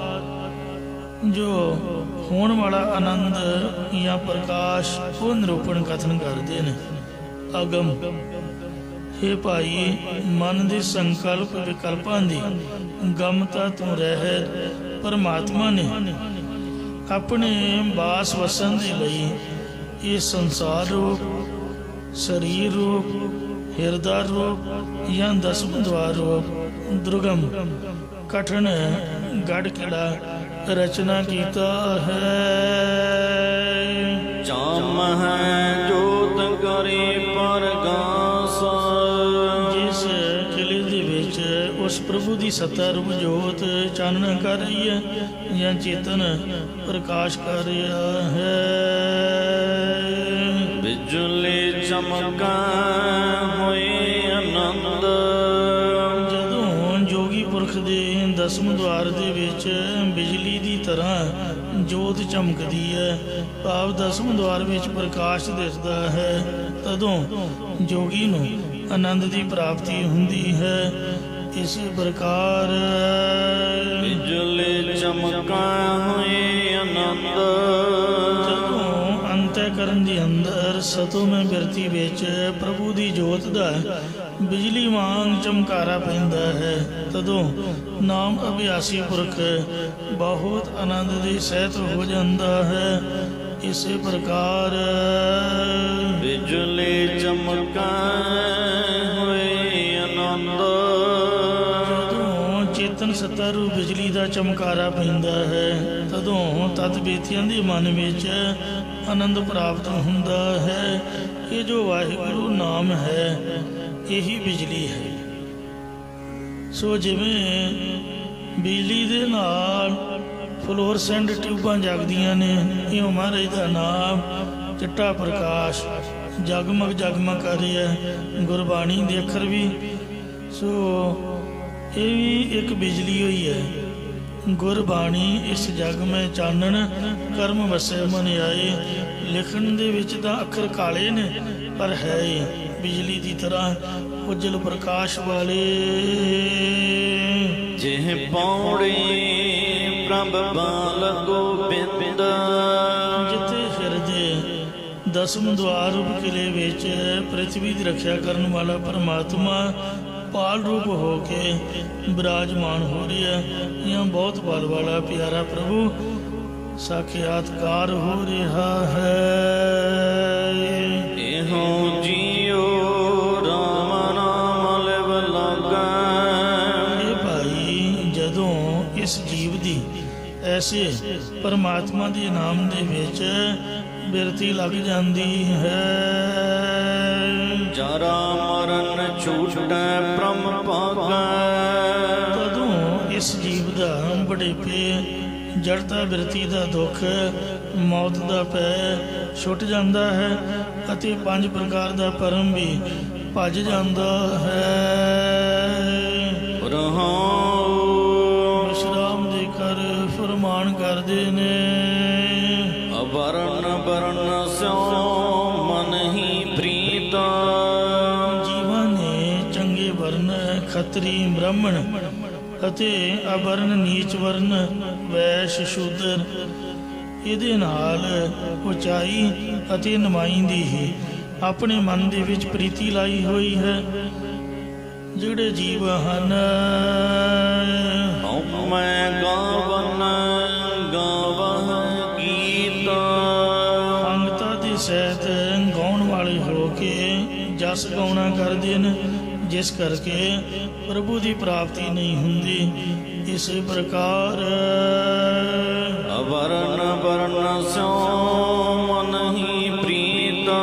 ਜੋ ਹੋਣ ਵਾਲਾ ਆਨੰਦ ਜਾਂ ਪ੍ਰਕਾਸ਼ ਉਹ ਨਿਰੂਪਣ ਕਥਨ ਕਰਦੇ ਨੇ। ਅਗਮ हे ਭਾਈ ਮਨ ਦੇ ਸੰਕਲਪ ਵਿਕਲਪਾਂ ਦੀ ਗਮਤਾ ਤੋਂ ਰਹਿਤ ਪਰਮਾਤਮਾ ਨੇ ਆਪਣੇ ਬਾਸ ਵਸਣ ਦੇ ਲਈ ਇਹ ਸੰਸਾਰ ਰੂਪ ਸਰੀਰ ਰੂਪ ਹਿਰਦਾ ਰੂਪ ਜਾਂ ਦਸਮ ਦਵਾਰ ਰੂਪ ਦੁਰਗਮ ਕਠਨ ਗੜ ਕਿੜਾ ਰਚਨਾ ਕੀਤਾ ਹੈ। जाम है जोत करे परगास। जिस किले दे विच उस प्रभु की सत्ता रूप जोत चानना कर रही है या चेतन प्रकाश कर रहा है। बिजली चमका ਦਸਮ ਦੁਆਰ ਦੇ ਵਿੱਚ ਬਿਜਲੀ ਦੀ ਤਰ੍ਹਾਂ ਜੋਤ ਚਮਕਦੀ ਹੈ, ਭਾਵ ਦਸਮ ਦੁਆਰ ਵਿੱਚ ਪ੍ਰਕਾਸ਼ ਦਿਸਦਾ ਹੈ। ਤਦੋਂ ਜੋਗੀ ਨੂੰ ਆਨੰਦ ਦੀ ਪ੍ਰਾਪਤੀ ਹੁੰਦੀ ਹੈ। ਇਸੇ ਪ੍ਰਕਾਰ ਬਿਜਲੀ ਚਮਕਾ ਹੋਏ ਆਨੰਦ, ਜਦੋਂ ਅੰਤःਕਰਨ ਦੇ ਅੰਦਰ ਸਤੋਮੈ ਬਿਰਤੀ ਵਿੱਚ ਪ੍ਰਭੂ ਦੀ ਜੋਤ ਦਾ ਬਿਜਲੀ ਵਾਂਗ ਚਮਕਾਰਾ ਪੈਂਦਾ ਹੈ, ਤਦੋਂ ਨਾਮ ਅਭਿਆਸੀ ਪੁਰਖ ਬਹੁਤ ਆਨੰਦ ਦੇ ਸਹਿਤ ਹੋ ਜਾਂਦਾ ਹੈ। ਇਸੇ ਪ੍ਰਕਾਰ ਬਿਜਲੀ ਚਮਕਾ ਹੋਏ ਆਨੰਦ, ਜਦੋਂ ਚੇਤਨ ਸੱਤਾ ਰੂਪ ਬਿਜਲੀ ਦਾ ਚਮਕਾਰਾ ਪੈਂਦਾ ਹੈ, ਤਦੋਂ ਤਤ ਬੇਤੀਆਂ ਦੇ ਮਨ ਵਿੱਚ ਆਨੰਦ ਪ੍ਰਾਪਤ ਹੁੰਦਾ ਹੈ। ਇਹ ਜੋ ਵਾਹਿਗੁਰੂ ਨਾਮ ਹੈ ਇਹੀ ਬਿਜਲੀ ਹੈ। ਸੋ ਜਿਵੇਂ ਬਿਜਲੀ ਦੇ ਨਾਲ ਫਲੋਰਸੈਂਟ ਟਿਊਬਾਂ ਜਗਦੀਆਂ ਨੇ, ਇਹ ਮਹਾਰਾਜ ਦਾ ਨਾਮ ਚਿੱਟਾ ਪ੍ਰਕਾਸ਼ ਜਗਮਗ ਜਗਮਗ ਕਰ ਰਿਹਾ ਹੈ, ਗੁਰਬਾਣੀ ਦੇ ਅੱਖਰ ਵੀ। ਸੋ ਇਹ ਵੀ ਇੱਕ ਬਿਜਲੀ ਹੋਈ ਹੈ। ਗੁਰਬਾਣੀ ਇਸ ਜਗ ਮੈਂ ਚਾਨਣ ਕਰਮ ਵਸੈ ਮਨ ਆਏ। ਲਿਖਣ ਦੇ ਵਿੱਚ ਤਾਂ ਅੱਖਰ ਕਾਲੇ ਨੇ, ਪਰ ਹੈ ਬਿਜਲੀ ਦੀ ਤਰ੍ਹਾਂ ਉਜਲ ਪ੍ਰਕਾਸ਼ ਵਾਲੇ। ਜਿਹ ਪੌੜੀ ਪ੍ਰਭ ਬਾਲ ਗੋਬਿੰਦ, ਜਿੱਥੇ ਹਿਰਦੇ ਦਸਮ ਦੁਆਰ ਰੂਪ ਕਿਲੇ ਵਿੱਚ ਪ੍ਰਿਥਵੀ ਦੀ ਰੱਖਿਆ ਕਰਨ ਵਾਲਾ ਪਰਮਾਤਮਾ ਪਾਲ ਰੂਪ ਹੋ ਕੇ ਵਿਰਾਜਮਾਨ ਹੋ ਰਿਹਾ, ਜਾਂ ਬਹੁਤ ਬਲ ਵਾਲਾ ਪਿਆਰਾ ਪ੍ਰਭੂ ਸਾਖਿਆਤਕਾਰ ਹੋ ਰਿਹਾ ਹੈ। ਇਹੋ ਜੀਓ ਰਾਮ ਨਾਮ ਲਿਵ ਲਾਗਾ। ਇਹ ਭਾਈ ਜਦੋਂ ਇਸ ਜੀਵ ਦੀ ਐਸੇ ਪਰਮਾਤਮਾ ਦੇ ਨਾਮ ਦੇ ਵਿੱਚ ਬਿਰਤੀ ਲੱਗ ਜਾਂਦੀ ਹੈ, ਜਰਾ ਮਰਨ ਛੂਟੈ ਬ੍ਰਹਮ ਭਾਗੈ। ਤਦੋਂ ਇਸ ਜੀਵ ਦਾ ਬੜੇਪੇ ਜੜਤਾ ਬਿਰਤੀ ਦਾ ਦੁੱਖ ਮੌਤ ਦਾ ਭੈ ਛੁੱਟ ਜਾਂਦਾ ਹੈ, ਅਤੇ 5 ਪ੍ਰਕਾਰ ਦਾ ਭਰਮ ਵੀ ਭੱਜ ਜਾਂਦਾ ਹੈ। ਵਿਸ਼ਰਾਮ ਦੇ ਕਰ ਫਰਮਾਨ ਕਰਦੇ ਨੇ, ਵਰਨ ਵਰਨ ਸਿਉ ਮਨ ਹੀ ਪ੍ਰੀਤਾ। ਜੀਵਾਂ ਨੇ ਚੰਗੇ ਵਰਨ ਖੱਤਰੀ ਬ੍ਰਾਹਮਣ ਅਤੇ ਅਵਰਨ ਨੀਚ ਵਰਨ ਵੈਸ਼ ਸ਼ੂਦਰ, ਇਹਦੇ ਨਾਲ ਉਚਾਈ ਅਤੇ ਨੁਮਾਇੰਦੀ ਹੀ ਆਪਣੇ ਮਨ ਦੇ ਵਿੱਚ ਪ੍ਰੀਤੀ ਲਾਈ ਹੋਈ ਹੈ। ਜਿਹੜੇ ਜੀਵ ਹਨ ਮੈਂ ਗਾਵਨ ਗਾਵਹ ਗੀਤ, ਅੰਗਤਾ ਦੇ ਸਹਿਤ ਗਾਉਣ ਵਾਲੇ ਹੋ ਕੇ ਜਸ ਗਾਉਣਾ ਕਰਦੇ ਨੇ, ਜਿਸ ਕਰਕੇ ਪ੍ਰਭੂ ਦੀ ਪ੍ਰਾਪਤੀ ਨਹੀਂ ਹੁੰਦੀ। ਇਸੇ ਪ੍ਰਕਾਰ ਵਰਨ ਵਰਨ ਸਿਉ ਮਨ ਹੀ ਪ੍ਰੀਤਾ।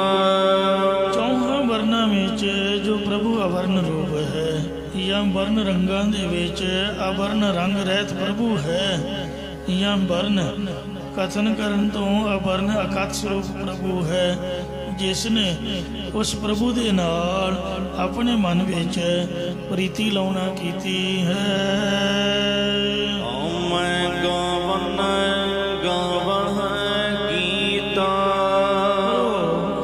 ਚੌਹਾਂ ਵਰਨਾਂ ਵਿੱਚ ਜੋ ਪ੍ਰਭੂ ਅਵਰਨ ਰੂਪ ਹੈ, ਜਾਂ ਵਰਨ ਰੰਗਾਂ ਦੇ ਵਿੱਚ ਅਵਰਨ ਰੰਗ ਰਹਿਤ ਪ੍ਰਭੂ ਹੈ, ਜਾਂ ਵਰਨ ਕਥਨ ਕਰਨ ਤੋਂ ਅਵਰਨ ਅਕਥ ਸਰੂਪ ਪ੍ਰਭੂ ਹੈ, ਜਿਸ ਨੇ ਉਸ ਪ੍ਰਭੂ ਦੇ ਨਾਲ ਆਪਣੇ ਮਨ ਵਿੱਚ ਪ੍ਰੀਤੀ ਲਾਉਣਾ ਕੀਤੀ ਹੈ। ਮੈਂ ਗਾਵਨ ਗਾਵਹ ਗੀਤਾ।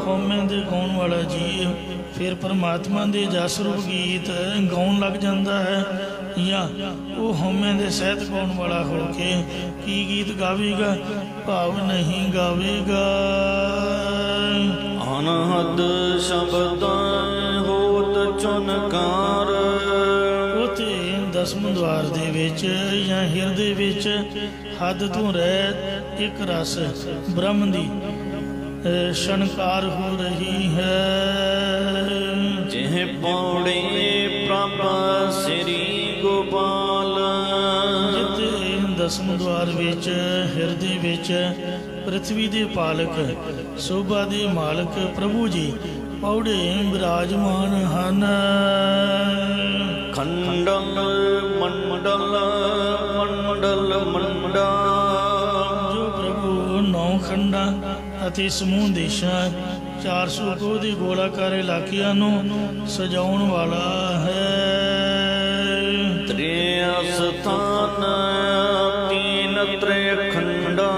ਹਉਮੈ ਦੇ ਗਾਉਣ ਵਾਲਾ ਜੀਵ ਫਿਰ ਪਰਮਾਤਮਾ ਦੇ ਜਸ ਰੂਪ ਗੀਤ ਗਾਉਣ ਲੱਗ ਜਾਂਦਾ ਹੈ, ਜਾਂ ਉਹ ਹਉਮੈ ਦੇ ਸਹਿਤ ਗਾਉਣ ਵਾਲਾ ਹੋ ਕੇ ਕੀ ਗੀਤ ਗਾਵੇਗਾ? ਭਾਵ ਨਹੀਂ ਗਾਵੇਗਾ। ਅਨਹਦ ਸ਼ਬਦ ਹੋਤ ਚੁਨਕਾਰ। ਉਥੇ ਦਸਮ ਦੁਆਰ ਦੇ ਵਿੱਚ ਜਾਂ ਹਿਰਦੇ ਵਿੱਚ ਹੱਦ ਤੋਂ ਰਹਿਤ ਇੱਕ ਰਸ ਬ੍ਰਹਮ ਦੀ ਸ਼ਨਕਾਰ ਹੋ ਰਹੀ ਹੈ। ਜਿਹ ਪੌੜੇ ਪ੍ਰਭ ਸ੍ਰੀ ਗੋਪਾਲ। ਜਿੱਥੇ ਦਸਮ ਦੁਆਰ ਵਿੱਚ ਹਿਰਦੇ ਵਿੱਚ ਪ੍ਰਿਥਵੀ ਦੇ ਪਾਲਕ ਸੋਭਾ ਦੇ ਮਾਲਕ ਪ੍ਰਭੂ ਜੀ ਪੌੜੇ ਵਿਰਾਜਮਾਨ ਹਨ। ਖੰਡਲ ਮੰਡਲ ਮੰਡਲ ਮੰਡਾ। ਜੋ ਪ੍ਰਭੂ 9 ਖੰਡਾਂ ਅਤੇ ਸਮੂਹ ਦੇਸ਼ਾਂ 400 ਕੋਹ ਦੇ ਗੋਲਾਕਾਰ ਇਲਾਕਿਆਂ ਨੂੰ ਸਜਾਉਣ ਵਾਲਾ ਹੈ। ਤੇਰੇ ਅਸਥਾਨ ਤੀਨ ਤ੍ਰੈ ਖੰਡਾ।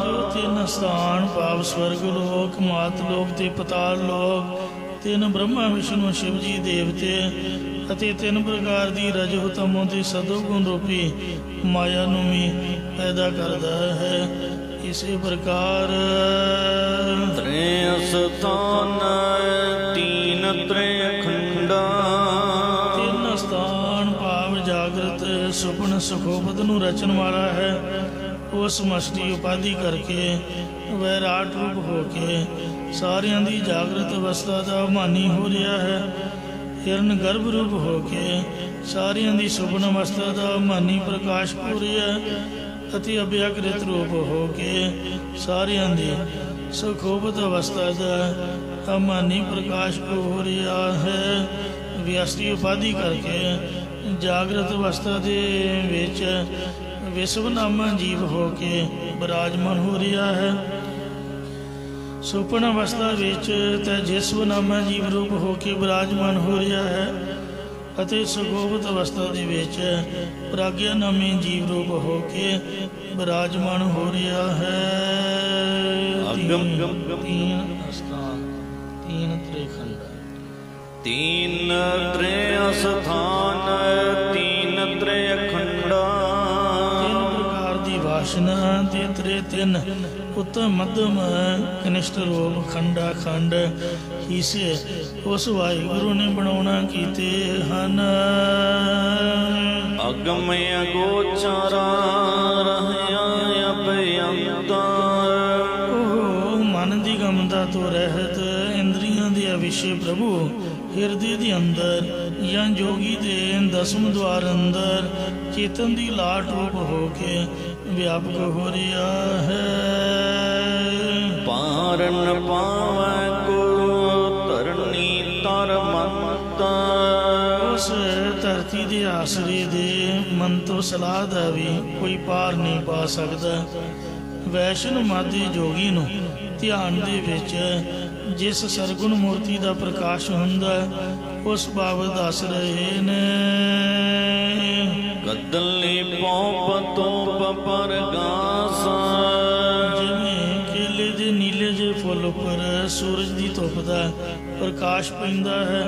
ਜੋ ਤਿੰਨ ਸਥਾਨ ਭਾਵ ਸਵਰਗ ਲੋਕ, ਮਾਤ ਲੋਕ ਤੇ ਪਤਾਲ ਲੋਕ, ਤਿੰਨ ਬ੍ਰਹਮਾ ਵਿਸ਼ਨੂੰ ਸ਼ਿਵ ਜੀ ਦੇਵਤੇ ਅਤੇ ਤਿੰਨ ਪ੍ਰਕਾਰ ਦੀ ਰਜੋ ਤਮੋ ਤੇ ਸਤੋ ਗੁਣ ਰੂਪੀ ਮਾਇਆ ਨੂੰ ਵੀ ਪੈਦਾ ਕਰਦਾ ਹੈ। ਇਸੇ ਪ੍ਰਕਾਰ ਤ੍ਰੈ ਅਸਥਾਨ ਤੀਨ ਤ੍ਰੈ ਖੰਡਾ। ਤਿੰਨ ਸਥਾਨ ਭਾਵ ਜਾਗਰਤ ਸੁਪਨ ਸੁਖੋਪਤ ਨੂੰ ਰਚਣ ਵਾਲਾ ਹੈ। ਉਹ ਸਮਸ਼ਟੀ ਉਪਾਧੀ ਕਰਕੇ ਵੈਰਾਟ ਰੂਪ ਹੋ ਕੇ ਸਾਰਿਆਂ ਦੀ ਜਾਗਰਤ ਅਵਸਥਾ ਦਾ ਮਾਨੀ ਹੋ ਰਿਹਾ ਹੈ। ਹਿਰਨ ਗਰਭ ਰੂਪ ਹੋ ਕੇ ਸਾਰਿਆਂ ਦੀ ਸੁਪਨ ਅਵਸਥਾ ਦਾ ਮਾਨੀ ਪ੍ਰਕਾਸ਼ ਹੋ ਰਿਹਾ ਹੈ ਅਤੇ ਅਭਿਆਕ੍ਰਿਤ ਰੂਪ ਹੋ ਕੇ ਸਾਰਿਆਂ ਦੀ ਸੁਖੋਪਤ ਅਵਸਥਾ ਦਾ ਅਮਾਨੀ ਪ੍ਰਕਾਸ਼ ਹੋ ਰਿਹਾ ਹੈ। ਵਿਅਸਤੀ ਉਪਾਧੀ ਕਰਕੇ ਜਾਗਰਤ ਅਵਸਥਾ ਦੇ ਵਿੱਚ ਵਿਸ਼ਵਨਾਮਾ ਜੀਵ ਹੋ ਕੇ ਬਿਰਾਜਮਾਨ ਹੋ ਰਿਹਾ ਹੈ। ਸੁਪਨ ਅਵਸਥਾ ਵਿੱਚ ਤੇਜਸਵਨਾਮਾ ਜੀਵ ਰੂਪ ਹੋ ਕੇ ਬਿਰਾਜਮਾਨ ਹੋ ਰਿਹਾ ਹੈ ਅਤੇ ਸੁਖੋਪਤ ਅਵਸਥਾ ਦੇ ਵਿੱਚ ਪ੍ਰਾਗਿਆਨਾਮੀ ਜੀਵ ਰੂਪ ਹੋ ਕੇ ਬਿਰਾਜਮਾਨ ਹੋ ਰਿਹਾ ਹੈ। ਤੀਨ ਅਸਥਾਨ ਤੀਨ ਤ੍ਰੈ ਖੰਡਾ। ਤੀਨ ਤ੍ਰੈ ਅਸਥਾਨ ਤੀਨ ਤ੍ਰੈ ਖੰਡਾ। ਤਿੰਨ ਪ੍ਰਕਾਰ ਦੀ ਵਾਸ਼ਨਾ ਤੇ ਤ੍ਰੈ ਤਿੰਨ ਉੱਤਮ ਮੱਧਮ ਕਨਿਸ਼ਟ ਰੂਪ ਖੰਡਾ ਖੰਡ ਹਿੱਸੇ ਉਸ ਵਾਹਿਗੁਰੂ ਨੇ ਬਣਾਉਣਾ ਕੀਤੇ ਹਨ। ਅਗਮ ਅਗੋਚਰਾ ਰਹਿਆ ਅਭਿਅੰਤਾ। ਉਹ ਮਨ ਦੀ ਗਮਤਾ ਤੋਂ ਰਹਿਤ ਇੰਦਰੀਆਂ ਦੇ ਅਵਿਸ਼ੇ ਪ੍ਰਭੂ ਹਿਰਦੇ ਦੇ ਅੰਦਰ ਜਾਂ ਜੋਗੀ ਦੇ ਦਸਮ ਦੁਆਰ ਅੰਦਰ ਚੇਤਨ ਦੀ ਲਾਟ ਰੂਪ ਹੋ ਕੇ ਵਿਆਪਕ ਹੋ ਰਿਹਾ ਹੈ। ਪਾਰਨ ਪਾਵੈ ਕੋ ਧਰਨੀ ਤਰ ਮੰਤਾ। ਉਸ ਧਰਤੀ ਦੇ ਆਸਰੇ ਦੇ ਮਨ ਤੋਂ ਸਲਾਹ ਦਾ ਵੀ ਕੋਈ ਪਾਰ ਨਹੀਂ ਪਾ ਸਕਦਾ। ਵੈਸ਼ਨਵ ਮਾਦੀ ਜੋਗੀ ਨੂੰ ਧਿਆਨ ਦੇ ਵਿੱਚ ਜਿਸ ਸਰਗੁਣ ਮੂਰਤੀ ਦਾ ਪ੍ਰਕਾਸ਼ ਹੁੰਦਾ ਉਸ ਬਾਬਤ ਦੱਸ ਰਹੇ ਨੇ। ਗਦਲੀ ਪੌਪਤੋਂ ਪਰਗਾਸਾ। ਜਿਵੇਂ ਕੇਲੇ ਦੇ ਨੀਲੇ ਜਿਹੇ ਫੁੱਲ ਉੱਪਰ ਸੂਰਜ ਦੀ ਧੁੱਪ ਦਾ ਪ੍ਰਕਾਸ਼ ਪੈਂਦਾ ਹੈ,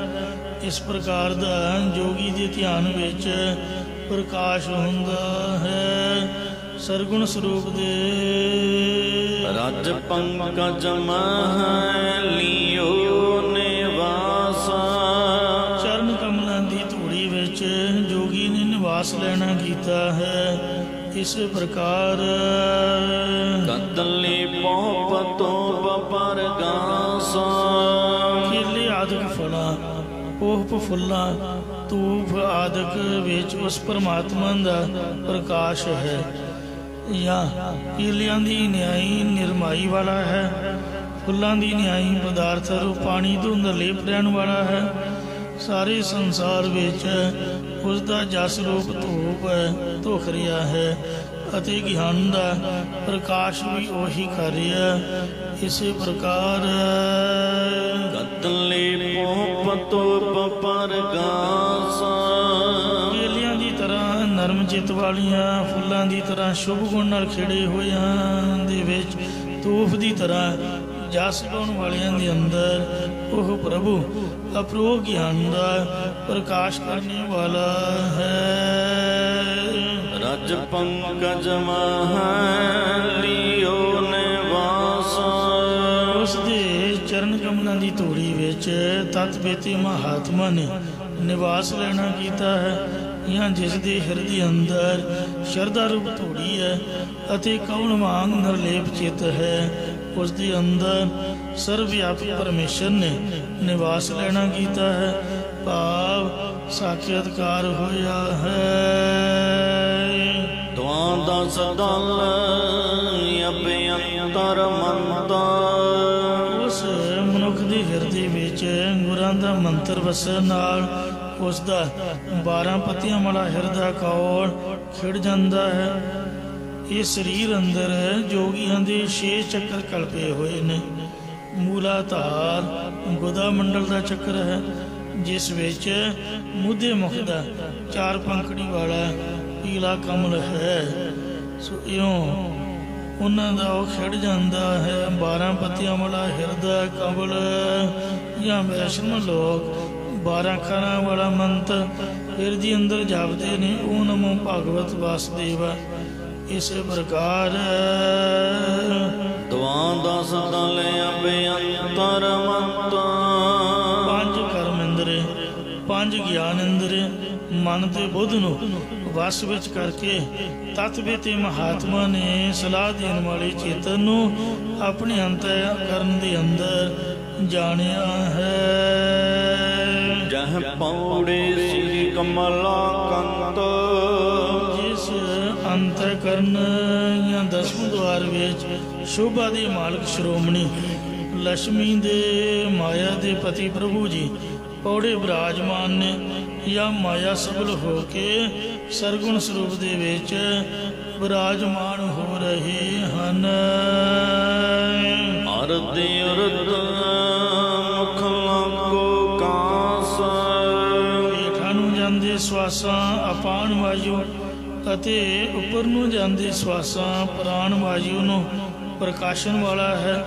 ਇਸ ਪ੍ਰਕਾਰ ਦਾ ਜੋਗੀ ਦੇ ਧਿਆਨ ਵਿੱਚ ਪ੍ਰਕਾਸ਼ ਹੁੰਦਾ ਹੈ। ਸਰਗੁਣ ਸਰੂਪ ਦੇ ਰਜ ਪੰਕਜ ਮਹਿ ਲਿਓ ਨਿਵਾਸਾ। ਚਰਨ ਕਮਲਾਂ ਦੀ ਧੂੜੀ ਵਿੱਚ ਜੋਗੀ ਨੇ ਨਿਵਾਸ ਲੈਣਾ ਕੀਤਾ ਹੈ। ਇਸ ਪ੍ਰਕਾਰ ਗਦਲੀ ਪੌਪਤੋਂ ਪਰਗਾਸਾ। ਕੇਲੇ ਆਦਿਕ ਫਲਾਂ, ਪੋਹ ਫੁੱਲਾਂ, ਧੂਪ ਆਦਿਕ ਵਿੱਚ ਉਸ ਪਰਮਾਤਮਾ ਦਾ ਪ੍ਰਕਾਸ਼ ਹੈ। ਜਾਂ ਕੇਲਿਆਂ ਦੀ ਨਿਆਈ ਨਿਰਮਾਈ ਵਾਲਾ ਹੈ, ਫੁੱਲਾਂ ਦੀ ਨਿਆਈ ਪਦਾਰਥ ਰੂਪ ਪਾਣੀ ਧੁੰਦ ਲੇਪ ਰਹਿਣ ਵਾਲਾ ਹੈ। ਸਾਰੇ ਸੰਸਾਰ ਵਿੱਚ ਉਸ ਦਾ ਜਸ ਰੂਪ ਧੂਪ ਧੁਖ ਰਿਹਾ ਹੈ ਅਤੇ ਗਿਆਨ ਦਾ ਪ੍ਰਕਾਸ਼ ਵੀ ਉਹੀ ਕਰ ਰਿਹਾ। ਇਸੇ ਪ੍ਰਕਾਰ ਗਦਲੀ ਪੌਪਤੋਂ ਪਰਗਾਸਾ। ਕੇਲਿਆਂ ਦੀ ਤਰ੍ਹਾਂ ਨਰਮ ਚਿੱਤ ਵਾਲੀਆਂ, ਫੁੱਲਾਂ ਦੀ ਤਰ੍ਹਾਂ ਸ਼ੁਭ ਗੁਣ ਨਾਲ ਖਿੜੇ ਹੋਇਆਂ ਦੇ ਵਿੱਚ, ਧੂਪ ਦੀ ਤਰ੍ਹਾਂ ਜਸ ਗਾਉਣ ਵਾਲਿਆਂ ਦੇ ਅੰਦਰ ਉਹ ਪ੍ਰਭੂ ਅਪਰੋਖ ਗਿਆਨ ਦਾ ਪ੍ਰਕਾਸ਼ ਕਰਨੇ ਵਾਲਾ ਹੈ। ਰਜ ਪੰਕਜ ਮਹਿ ਲਿਓ ਨਿਵਾਸਾ। ਉਸ ਦੇ ਚਰਨ ਕਮਲਾਂ ਦੀ ਧੂੜੀ ਵਿੱਚ ਤਤ ਬੇਤੇ ਮਹਾਤਮਾ ਨੇ ਨਿਵਾਸ ਲੈਣਾ ਕੀਤਾ ਹੈ। ਜਾਂ ਜਿਸ ਦੇ ਹਿਰਦੇ ਅੰਦਰ ਸ਼ਰਧਾ ਰੂਪ ਧੂੜੀ ਹੈ ਅਤੇ ਕੌਣ ਵਾਂਗ ਨਿਰਲੇਪ ਚਿੱਤ ਹੈ, ਉਸ ਦੇ ਅੰਦਰ ਸਰਵ ਵਿਆਪਕ ਪਰਮੇਸ਼ਰ ਨੇ ਨਿਵਾਸ ਲੈਣਾ ਕੀਤਾ ਹੈ। ਭਾਵ ਸਾਖਿਆਤਕਾਰ ਹੋਇਆ ਹੈ। ਦਵਾਦਸ ਦਲ ਅਭਿਅੰਤਰ ਮੰਤਾ। ਉਸ ਮਨੁੱਖ ਦੇ ਹਿਰਦੇ ਵਿੱਚ ਗੁਰਾਂ ਦਾ ਮੰਤਰ ਵਸਣ ਨਾਲ ਉਸ ਦਾ 12 ਪੱਤੀਆਂ ਵਾਲਾ ਹਿਰਦਾ ਕੌਲ ਖਿੜ ਜਾਂਦਾ ਹੈ। ਇਹ ਸਰੀਰ ਅੰਦਰ ਜੋਗੀਆਂ ਦੇ 6 ਚੱਕਰ ਕਲਪੇ ਹੋਏ ਨੇ। ਮੂਲਾਧਾਰ ਗੁਦਾ ਮੰਡਲ ਦਾ ਚੱਕਰ ਹੈ, ਜਿਸ ਵਿੱਚ ਮੁੱਦੇ ਮੁਖ ਦਾ 4 ਪੰਖੜੀ ਵਾਲਾ ਪੀਲਾ ਕਮਲ ਹੈ। ਸੋ ਇਉਂ ਉਹਨਾਂ ਦਾ ਉਹ ਖਿੜ ਜਾਂਦਾ ਹੈ। 12 ਪੱਤੀਆਂ ਵਾਲਾ ਹਿਰਦਾ ਕਮਲ ਜਾਂ ਵੈਸ਼ਨਵ ਲੋਕ 12 ਅੱਖਰਾਂ ਵਾਲਾ ਮੰਤਰ ਹਿਰਦੇ ਅੰਦਰ ਜਪਦੇ ਨੇ, ਓ ਨਮੋ ਭਗਵਤ ਵਾਸੁਦੇਵਾ। ਇਸੇ ਪ੍ਰਕਾਰ ਦਵਾਦਸ ਦਲ ਅਭਿਅੰਤਰ ਮੰਤ 5 ਕਰਮ ਇੰਦਰੀ, 5 ਗਿਆਨ ਇੰਦਰੀ, ਮਨ ਤੇ ਬੁੱਧ ਨੂੰ ਵਸ ਵਿੱਚ ਕਰਕੇ ਤਤਵੇ ਤੇ ਮਹਾਤਮਾ ਨੇ ਸਲਾਹ ਦੇਣ ਵਾਲੇ ਚੇਤਨ ਨੂੰ ਆਪਣੇ ਅੰਤःਕਰਨ ਦੇ ਅੰਦਰ ਜਾਣਿਆ ਹੈ। ਜਹ ਪੌੜੇ ਸ੍ਰੀ ਕਮਲਾ ਕੰਤ ਜਿਸ ਅੰਤःਕਰਨ ਜਾਂ ਦਸਵੇਂ ਦੁਆਰ ਵਿੱਚ ਸ਼ੋਭਾ ਦੇ ਮਾਲਕ ਸ਼੍ਰੋਮਣੀ ਲక్ష్ਮੀ ਦੇ ਮਾਇਆ ਦੇ ਪਤੀ ਪ੍ਰਭੂ ਜੀ ਪੌੜੇ ਵਿਰਾਜਮਾਨ ਨੇ, ਜਾਂ ਮਾਇਆ ਸਬਲ ਹੋ ਕੇ ਸਰਗੁਣ ਸਰੂਪ ਦੇ ਵਿੱਚ ਵਿਰਾਜਮਾਨ ਹੋ ਰਹੇ ਹਨ। ਅਰਧ ਅਰਧ ਮੁਖ ਲਾਗੋ ਕਾਸ ਹੇਠਾਂ ਨੂੰ ਜਾਂਦੇ ਸਵਾਸਾਂ ਅਪਾਨ ਵਾਯੂ ਅਤੇ ਉੱਪਰ ਨੂੰ ਜਾਂਦੇ ਸਵਾਸਾਂ ਪ੍ਰਾਣ ਵਾਯੂ ਨੂੰ ਪ੍ਰਕਾਸ਼ਨ ਵਾਲਾ ਹੈ।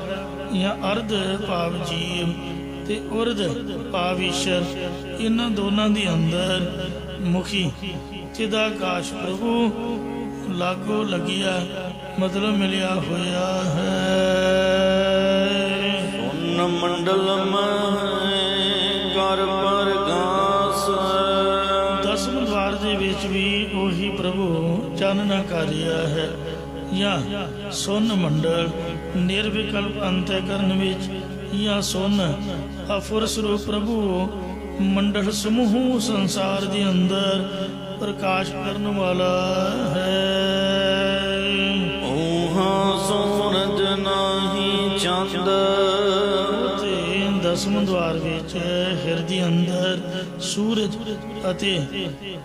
ਜਾਂ ਅਰਧ ਭਾਵ ਜੀਵ ਤੇ ਉਰਧ ਭਾਵ ਈਸ਼ਰ, ਇਹਨਾਂ ਦੋਨਾਂ ਦੇ ਅੰਦਰ ਮੁਖੀ ਚਿਦਾਕਾਸ਼ ਪ੍ਰਭੂ ਲਾਗੋ ਲੱਗਿਆ ਮਤਲਬ ਮਿਲਿਆ ਹੋਇਆ ਹੈ। ਸੁਨ ਮੰਡਲ ਮਹਿ ਕਰ ਪ੍ਰਗਾਸ 10ਵੇਂ ਦਵਾਰ ਦੇ ਵਿੱਚ ਵੀ ਉਹੀ ਪ੍ਰਭੂ ਚਾਨਣਾ ਕਰ ਰਿਹਾ ਹੈ। ਜਾਂ ਸੁਨ ਮੰਡਲ ਨਿਰਵਿਕਲਪ ਅੰਤःਕਰਨ ਵਿੱਚ, ਜਾਂ ਸੁਨ ਅਫੁਰ ਸਰੂਪ ਪ੍ਰਭੂ ਮੰਡਲ ਸਮੂਹ ਸੰਸਾਰ ਦੇ ਅੰਦਰ ਪ੍ਰਕਾਸ਼ ਕਰਨ ਵਾਲਾ ਹੈ। ਓਹਾਂ ਸੂਰਜ ਨਾਹੀ ਚੰਦ ਤੇ 10ਵੇਂ ਦਵਾਰ ਵਿੱਚ ਹਿਰਦੇ ਅੰਦਰ ਸੂਰਜ ਅਤੇ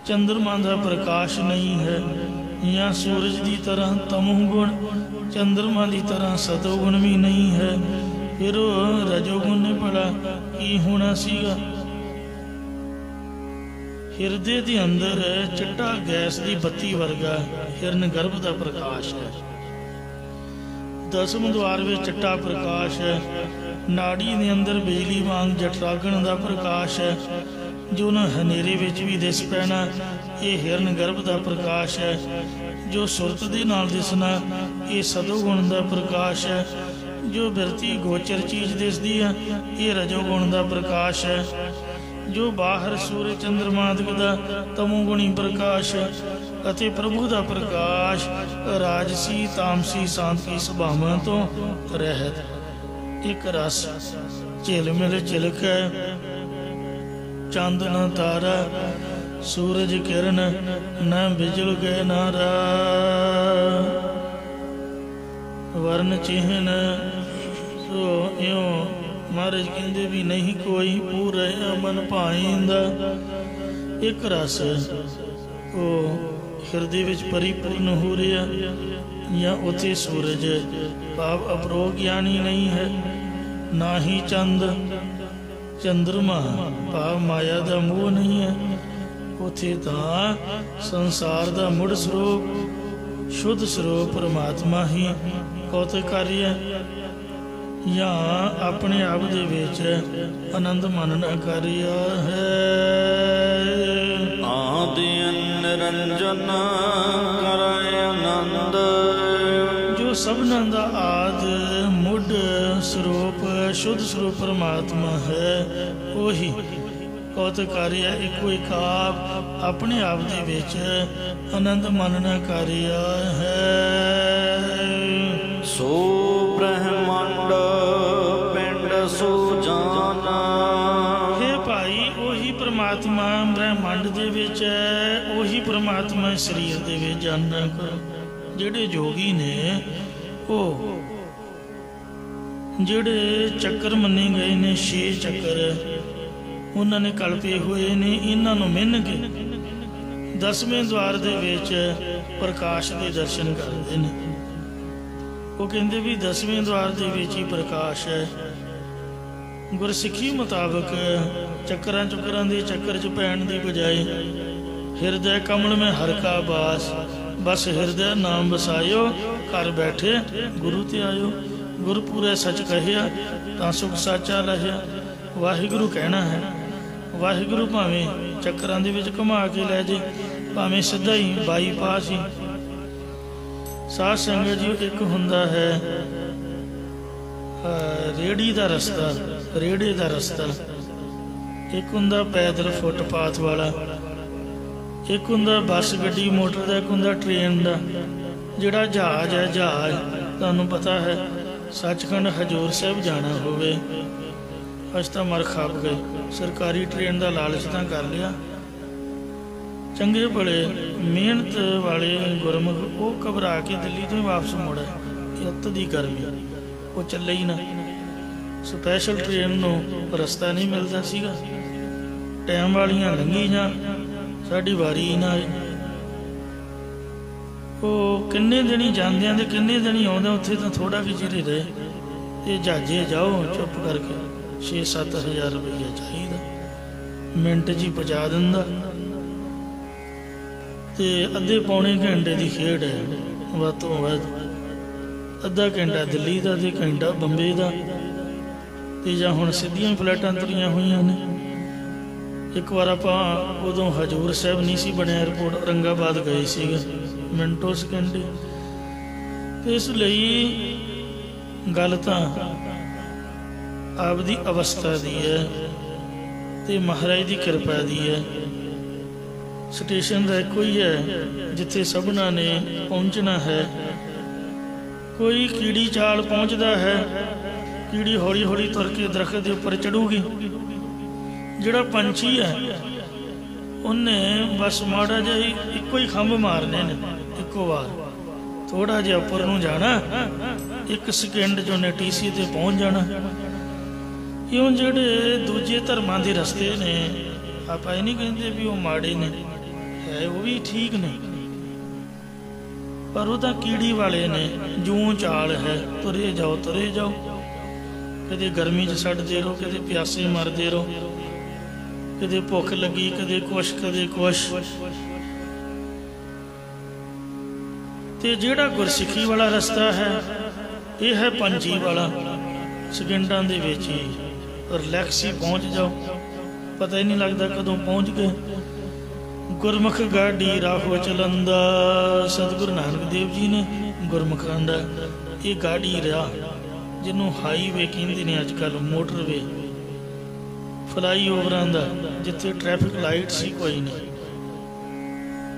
ਚੰਦਰਮਾ ਦਾ ਪ੍ਰਕਾਸ਼ ਨਹੀਂ ਹੈ। ਜਾਂ ਸੂਰਜ ਦੀ ਤਰ੍ਹਾਂ ਤਮੋ ਗੁਣ, ਚੰਦਰਮਾ ਦੀ ਤਰ੍ਹਾਂ ਸਤੋ ਗੁਣ ਵੀ ਨਹੀਂ ਹੈ। ਫਿਰ ਉਹ ਰਜੋਗੁਣ ਨੇ ਭਲਾ ਕੀ ਹੋਣਾ ਸੀਗਾ। ਹਿਰਦੇ ਦੇ ਅੰਦਰ ਚਿੱਟਾ ਗੈਸ ਦੀ ਬੱਤੀ ਵਰਗਾ ਹਿਰਨ ਗਰਭ ਦਾ ਪ੍ਰਕਾਸ਼ ਹੈ। 10ਵੇਂ ਦਵਾਰ ਵਿੱਚ ਚਿੱਟਾ ਪ੍ਰਕਾਸ਼ ਹੈ। ਨਾੜੀ ਦੇ ਅੰਦਰ ਬਿਜਲੀ ਵਾਂਗ ਜਠਰਾਗਣ ਦਾ ਪ੍ਰਕਾਸ਼ ਹੈ, ਜੋ ਨਾ ਹਨੇਰੇ ਵਿੱਚ ਵੀ ਦਿਸ ਪੈਣਾ। ਇਹ ਹਿਰਨ ਗਰਭ ਦਾ ਪ੍ਰਕਾਸ਼ ਹੈ। ਜੋ ਸੁਰਤ ਦੇ ਨਾਲ ਦਿਸਣਾ, ਇਹ ਸਤੋ ਗੁਣ ਦਾ ਪ੍ਰਕਾਸ਼ ਹੈ। ਜੋ ਬਿਰਤੀ ਗੋਚਰ ਚੀਜ਼ ਦਿਸਦੀ ਹੈ, ਇਹ ਰਜੋ ਗੁਣ ਦਾ ਪ੍ਰਕਾਸ਼ ਹੈ। ਜੋ ਬਾਹਰ ਸੂਰਜ ਚੰਦਰਮਾ ਆਦਿ ਦਾ ਤਮੋ ਗੁਣੀ ਪ੍ਰਕਾਸ਼ ਹੈ। ਅਤੇ ਪ੍ਰਭੂ ਦਾ ਪ੍ਰਕਾਸ਼ ਰਾਜਸੀ ਤਾਮਸੀ ਸਾਂਤਕੀ ਸੁਭਾਵਾਂ ਤੋਂ ਰਹਿਤ, ਇੱਕ ਰਸ ਝਿਲ ਮਿਲ ਝਿਲਕ ਹੈ। ਚੰਦ ਨ ਤਾਰਾ ਸੂਰਜ ਕਿਰਨ ਨ ਬਿਜਲ ਗਏ ਨਾਰਾ, ਵਰਨ ਚਿਹਨ। ਸੋ ਇਉਂ ਮਹਾਰਾਜ ਕਹਿੰਦੇ ਵੀ ਨਹੀਂ ਕੋਈ ਪੂਰੇ ਮਨ ਭਾਈਂਦਾ। ਇੱਕ ਰਸ ਉਹ ਹਿਰਦੇ ਵਿੱਚ ਪਰਿਪੂਰਨ ਹੋ ਰਿਹਾ। ਜਾਂ ਉੱਥੇ ਸੂਰਜ ਭਾਵ ਅਪਰੋਗ ਗਿਆਨੀ ਨਹੀਂ ਹੈ, ਨਾ ਹੀ ਚੰਦ ਚੰਦਰਮਾ ਭਾਵ ਮਾਇਆ ਦਾ ਮੋਹ ਨਹੀਂ ਹੈ। ਉੱਥੇ ਤਾਂ ਸੰਸਾਰ ਦਾ ਮੁੜ ਸਰੂਪ ਸ਼ੁੱਧ ਸਰੂਪ ਪਰਮਾਤਮਾ ਹੀ ਕੌਤਕ ਕਰ ਰਿਹਾ। ਜਾਂ ਆਪਣੇ ਆਪ ਦੇ ਵਿੱਚ ਆਨੰਦ ਮਾਨਣਾ ਕਰ ਰਿਹਾ ਹੈ। ਆਦਿ ਨਿਰੰਜਨ ਕਰੇ ਆਨੰਦ ਜੋ ਸਭਨਾਂ ਦਾ ਆਦ ਮੁੱਢ ਸਰੂਪ ਸ਼ੁੱਧ ਸਰੂਪ ਪਰਮਾਤਮਾ ਹੈ, ਉਹੀ ਕੌਤਕ ਕਰ ਰਿਹਾ। ਇੱਕੋ ਇੱਕ ਆਪ ਆਪਣੇ ਆਪ ਦੇ ਵਿੱਚ ਆਨੰਦ ਮਾਨਣਾ ਕਰ ਰਿਹਾ ਹੈ। ਸੋ ਬ੍ਰਹਮੰਡ ਪਿੰਡ ਸੋ ਜਾਨਾ। ਹੇ ਭਾਈ, ਉਹੀ ਪ੍ਰਮਾਤਮਾ ਬ੍ਰਹਮੰਡ ਦੇ ਵਿੱਚ ਹੈ, ਉਹੀ ਪ੍ਰਮਾਤਮਾ ਸਰੀਰ ਦੇ ਵਿੱਚ ਜਾਣਨਾ ਕਰੋ। ਜਿਹੜੇ ਯੋਗੀ ਨੇ ਉਹ ਜਿਹੜੇ ਚੱਕਰ ਮੰਨੇ ਗਏ ਨੇ 6 ਚੱਕਰ ਉਹਨਾਂ ਨੇ ਕਲਪੇ ਹੋਏ ਨੇ, ਇਹਨਾਂ ਨੂੰ ਮੰਨ ਕੇ 10ਵੇਂ ਦਵਾਰ ਦੇ ਵਿੱਚ ਪ੍ਰਕਾਸ਼ ਦੇ ਦਰਸ਼ਨ ਕਰਦੇ ਨੇ। ਉਹ ਕਹਿੰਦੇ ਵੀ 10ਵੇਂ ਦਵਾਰ ਦੇ ਵਿੱਚ ਹੀ ਪ੍ਰਕਾਸ਼ ਹੈ। ਗੁਰਸਿੱਖੀ ਮੁਤਾਬਕ ਚੱਕਰਾਂ ਚੁੱਕਰਾਂ ਦੇ ਚੱਕਰ 'ਚ ਪੈਣ ਦੀ ਬਜਾਏ ਹਿਰਦੈ ਕਮਲ ਮੈਂ ਹਰ ਕਾ ਬਾਸ, ਬਸ ਹਿਰਦੈ ਨਾਮ ਵਸਾਇਓ, ਘਰ ਬੈਠੇ ਗੁਰੂ ਤੇ ਆਇਓ। ਗੁਰ ਪੂਰੇ ਸੱਚ ਕਹਿਆ ਤਾਂ ਸੁਖ ਸਾਚਾ ਲਹਿਆ। ਵਾਹਿਗੁਰੂ ਕਹਿਣਾ ਹੈ। ਵਾਹਿਗੁਰੂ ਭਾਵੇਂ ਚੱਕਰਾਂ ਦੇ ਵਿੱਚ ਘੁਮਾ ਕੇ ਲੈ ਜੇ, ਭਾਵੇਂ ਸਿੱਧਾ ਹੀ ਬਾਈਪਾਸ ਹੀ। ਸਾਧ ਸੰਗਤ ਜੀ, ਇੱਕ ਹੁੰਦਾ ਹੈ ਰੇਹੜੀ ਦਾ ਰਸਤਾ, ਰੇਹੜੇ ਦਾ ਰਸਤਾ, ਇੱਕ ਹੁੰਦਾ ਪੈਦਲ ਫੁੱਟਪਾਥ ਵਾਲਾ, ਇੱਕ ਹੁੰਦਾ ਬੱਸ ਗੱਡੀ ਮੋਟਰ ਦਾ, ਇੱਕ ਹੁੰਦਾ ਟ੍ਰੇਨ ਦਾ। ਜਿਹੜਾ ਜਹਾਜ਼ ਹੈ, ਜਹਾਜ਼ ਤੁਹਾਨੂੰ ਪਤਾ ਹੈ, ਸੱਚਖੰਡ ਹਜ਼ੂਰ ਸਾਹਿਬ ਜਾਣਾ ਹੋਵੇ, ਅਸੀਂ ਤਾਂ ਮਰ ਖਾਪ ਗਏ। ਸਰਕਾਰੀ ਟ੍ਰੇਨ ਦਾ ਲਾਲਚ ਤਾਂ ਕਰ ਲਿਆ। ਚੰਗੇ ਭਲੇ ਮਿਹਨਤ ਵਾਲੇ ਗੁਰਮੁਖ ਉਹ ਘਬਰਾ ਕੇ ਦਿੱਲੀ ਤੋਂ ਹੀ ਵਾਪਸ ਮੁੜੇ। ਅੱਤ ਦੀ ਗਰਮੀ, ਉਹ ਚੱਲੇ ਹੀ ਨਾ। ਸਪੈਸ਼ਲ ਟ੍ਰੇਨ ਨੂੰ ਰਸਤਾ ਨਹੀਂ ਮਿਲਦਾ ਸੀਗਾ। ਟਾਈਮ ਵਾਲੀਆਂ ਲੰਘੀ ਜਾਂ ਸਾਡੀ ਵਾਰੀ ਨਾ ਆਈ। ਉਹ ਕਿੰਨੇ ਦਿਨ ਹੀ ਜਾਂਦਿਆਂ ਤੇ ਕਿੰਨੇ ਦਿਨ ਹੀ ਆਉਂਦੇ, ਉੱਥੇ ਤਾਂ ਥੋੜ੍ਹਾ ਕਿ ਚਿਰ ਹੀ ਰਹੇ। ਇਹ ਜਹਾਜ਼ੇ ਜਾਓ ਚੁੱਪ ਕਰਕੇ 6-7 ਹਜ਼ਾਰ ਰੁਪਈਆ ਚਾਹੀਦਾ, ਮਿੰਟ 'ਚ ਹੀ ਪਹੁੰਚਾ ਦਿੰਦਾ। ਤੇ ਅੱਧੇ ਪੌਣੇ ਘੰਟੇ ਦੀ ਖੇਡ ਹੈ, ਵੱਧ ਤੋਂ ਵੱਧ ਅੱਧਾ ਘੰਟਾ ਦਿੱਲੀ ਦਾ ਤੇ ਘੰਟਾ ਬੰਬੇ ਦਾ। ਤੇ ਜਾਂ ਹੁਣ ਸਿੱਧੀਆਂ ਫਲਾਈਟਾਂ ਤੁਰੀਆਂ ਹੋਈਆਂ ਨੇ। ਇੱਕ ਵਾਰ ਆਪਾਂ ਉਦੋਂ ਹਜ਼ੂਰ ਸਾਹਿਬ ਨਹੀਂ ਸੀ ਬਣਿਆ, ਏਅਰਪੋਰਟ ਔਰੰਗਾਬਾਦ ਗਏ ਸੀਗੇ, ਮਿੰਟੋ ਸਕਿੰਡੇ। ਤੇ ਇਸ ਲਈ ਗੱਲ ਤਾਂ ਆਪਦੀ ਅਵਸਥਾ ਦੀ ਹੈ ਤੇ ਮਹਾਰਾਜ ਦੀ ਕਿਰਪਾ ਦੀ ਹੈ। ਸਟੇਸ਼ਨ ਦਾ ਇੱਕੋ ਹੀ ਹੈ ਜਿੱਥੇ ਸਭਨਾਂ ਨੇ ਪਹੁੰਚਣਾ ਹੈ। ਕੋਈ ਕੀੜੀ ਚਾਲ ਪਹੁੰਚਦਾ ਹੈ, ਕੀੜੀ ਹੌਲੀ ਹੌਲੀ ਤੁਰ ਕੇ ਦਰਖਤ ਦੇ ਉੱਪਰ ਚੜੂਗੀ। ਜਿਹੜਾ ਪੰਛੀ ਹੈ ਉਹਨੇ ਬਸ ਮਾੜਾ ਜਿਹਾ ਇੱਕੋ ਹੀ ਖੰਭ ਮਾਰਨੇ ਨੇ, ਇੱਕੋ ਵਾਰ ਥੋੜਾ ਜਿਹਾ ਉੱਪਰ ਨੂੰ ਜਾਣਾ, 1 ਸਕਿੰਡ 'ਚ ਉਹਨੇ TC ਤੇ ਪਹੁੰਚ ਜਾਣਾ। ਇਉਂ ਜਿਹੜੇ ਦੂਜੇ ਧਰਮਾਂ ਦੇ ਰਸਤੇ ਨੇ, ਆਪਾਂ ਇਹ ਨਹੀਂ ਕਹਿੰਦੇ ਵੀ ਉਹ ਮਾੜੇ ਨੇ, ਹੈ ਉਹ ਵੀ ਠੀਕ ਨੇ, ਪਰ ਉਹ ਤਾਂ ਕੀੜੀ ਵਾਲੇ ਨੇ। ਜੂੰ ਚਾਲ ਹੈ, ਤੁਰੇ ਜਾਓ ਤੁਰੇ ਜਾਓ, ਕਦੇ ਗਰਮੀ 'ਚ ਛੱਡਦੇ ਰਹੋ, ਕਦੇ ਪਿਆਸੇ ਮਰਦੇ ਰਹੋ, ਕਦੇ ਭੁੱਖ ਲੱਗੀ, ਕਦੇ ਕੁਛ ਕਦੇ ਕੁਛ। ਤੇ ਜਿਹੜਾ ਗੁਰਸਿੱਖੀ ਵਾਲਾ ਰਸਤਾ ਹੈ, ਇਹ ਹੈ ਪੰਛੀ ਵਾਲਾ। ਸਕਿੰਟਾਂ ਦੇ ਵਿੱਚ ਹੀ ਰਿਲੈਕਸ ਹੀ ਪਹੁੰਚ ਜਾਓ, ਪਤਾ ਹੀ ਨਹੀਂ ਲੱਗਦਾ ਕਦੋਂ ਪਹੁੰਚ ਗਏ। ਗੁਰਮੁਖ ਗਾਡੀ ਰਾਹੋ ਚਲੰਦਾ, ਸਤਿਗੁਰੂ ਨਾਨਕ ਦੇਵ ਜੀ ਨੇ ਗੁਰਮੁਖਾਂ ਦਾ ਇਹ ਗਾਡੀ ਰਾਹ, ਜਿਹਨੂੰ ਹਾਈਵੇ ਕਹਿੰਦੇ ਨੇ ਅੱਜ ਕੱਲ੍ਹ, ਮੋਟਰਵੇ, ਫਲਾਈਓਵਰਾਂ ਦਾ, ਜਿੱਥੇ ਟ੍ਰੈਫਿਕ ਲਾਈਟ ਸੀ ਕੋਈ ਨਹੀਂ,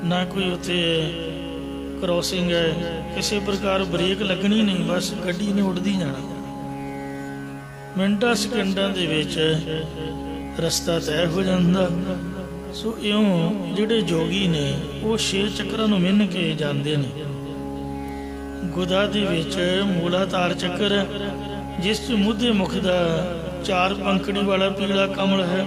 ਨਾ ਕੋਈ ਉੱਥੇ ਕ੍ਰੋਸਿੰਗ ਹੈ, ਕਿਸੇ ਪ੍ਰਕਾਰ ਬ੍ਰੇਕ ਲੱਗਣੀ ਨਹੀਂ, ਬਸ ਗੱਡੀ ਨੇ ਉੱਡਦੀ ਜਾਣਾ। ਮਿੰਟਾਂ ਸਕਿੰਟਾਂ ਦੇ ਵਿੱਚ ਰਸਤਾ ਤੈਅ ਹੋ ਜਾਂਦਾ। ਸੋ ਇਉਂ ਜਿਹੜੇ ਜੋਗੀ ਨੇ ਉਹ 6 ਚੱਕਰਾਂ ਨੂੰ ਮਿੰਨ ਕੇ ਜਾਂਦੇ ਨੇ। ਗੁਦਾ ਦੇ ਵਿੱਚ ਮੂਲਾਧਾਰ ਚੱਕਰ ਹੈ, ਜਿਸ 'ਚ ਮੁੱਧੇ ਮੁਖ ਦਾ 4 ਪੰਖੜੀ ਵਾਲਾ ਪੀਲਾ ਕਮਲ ਹੈ।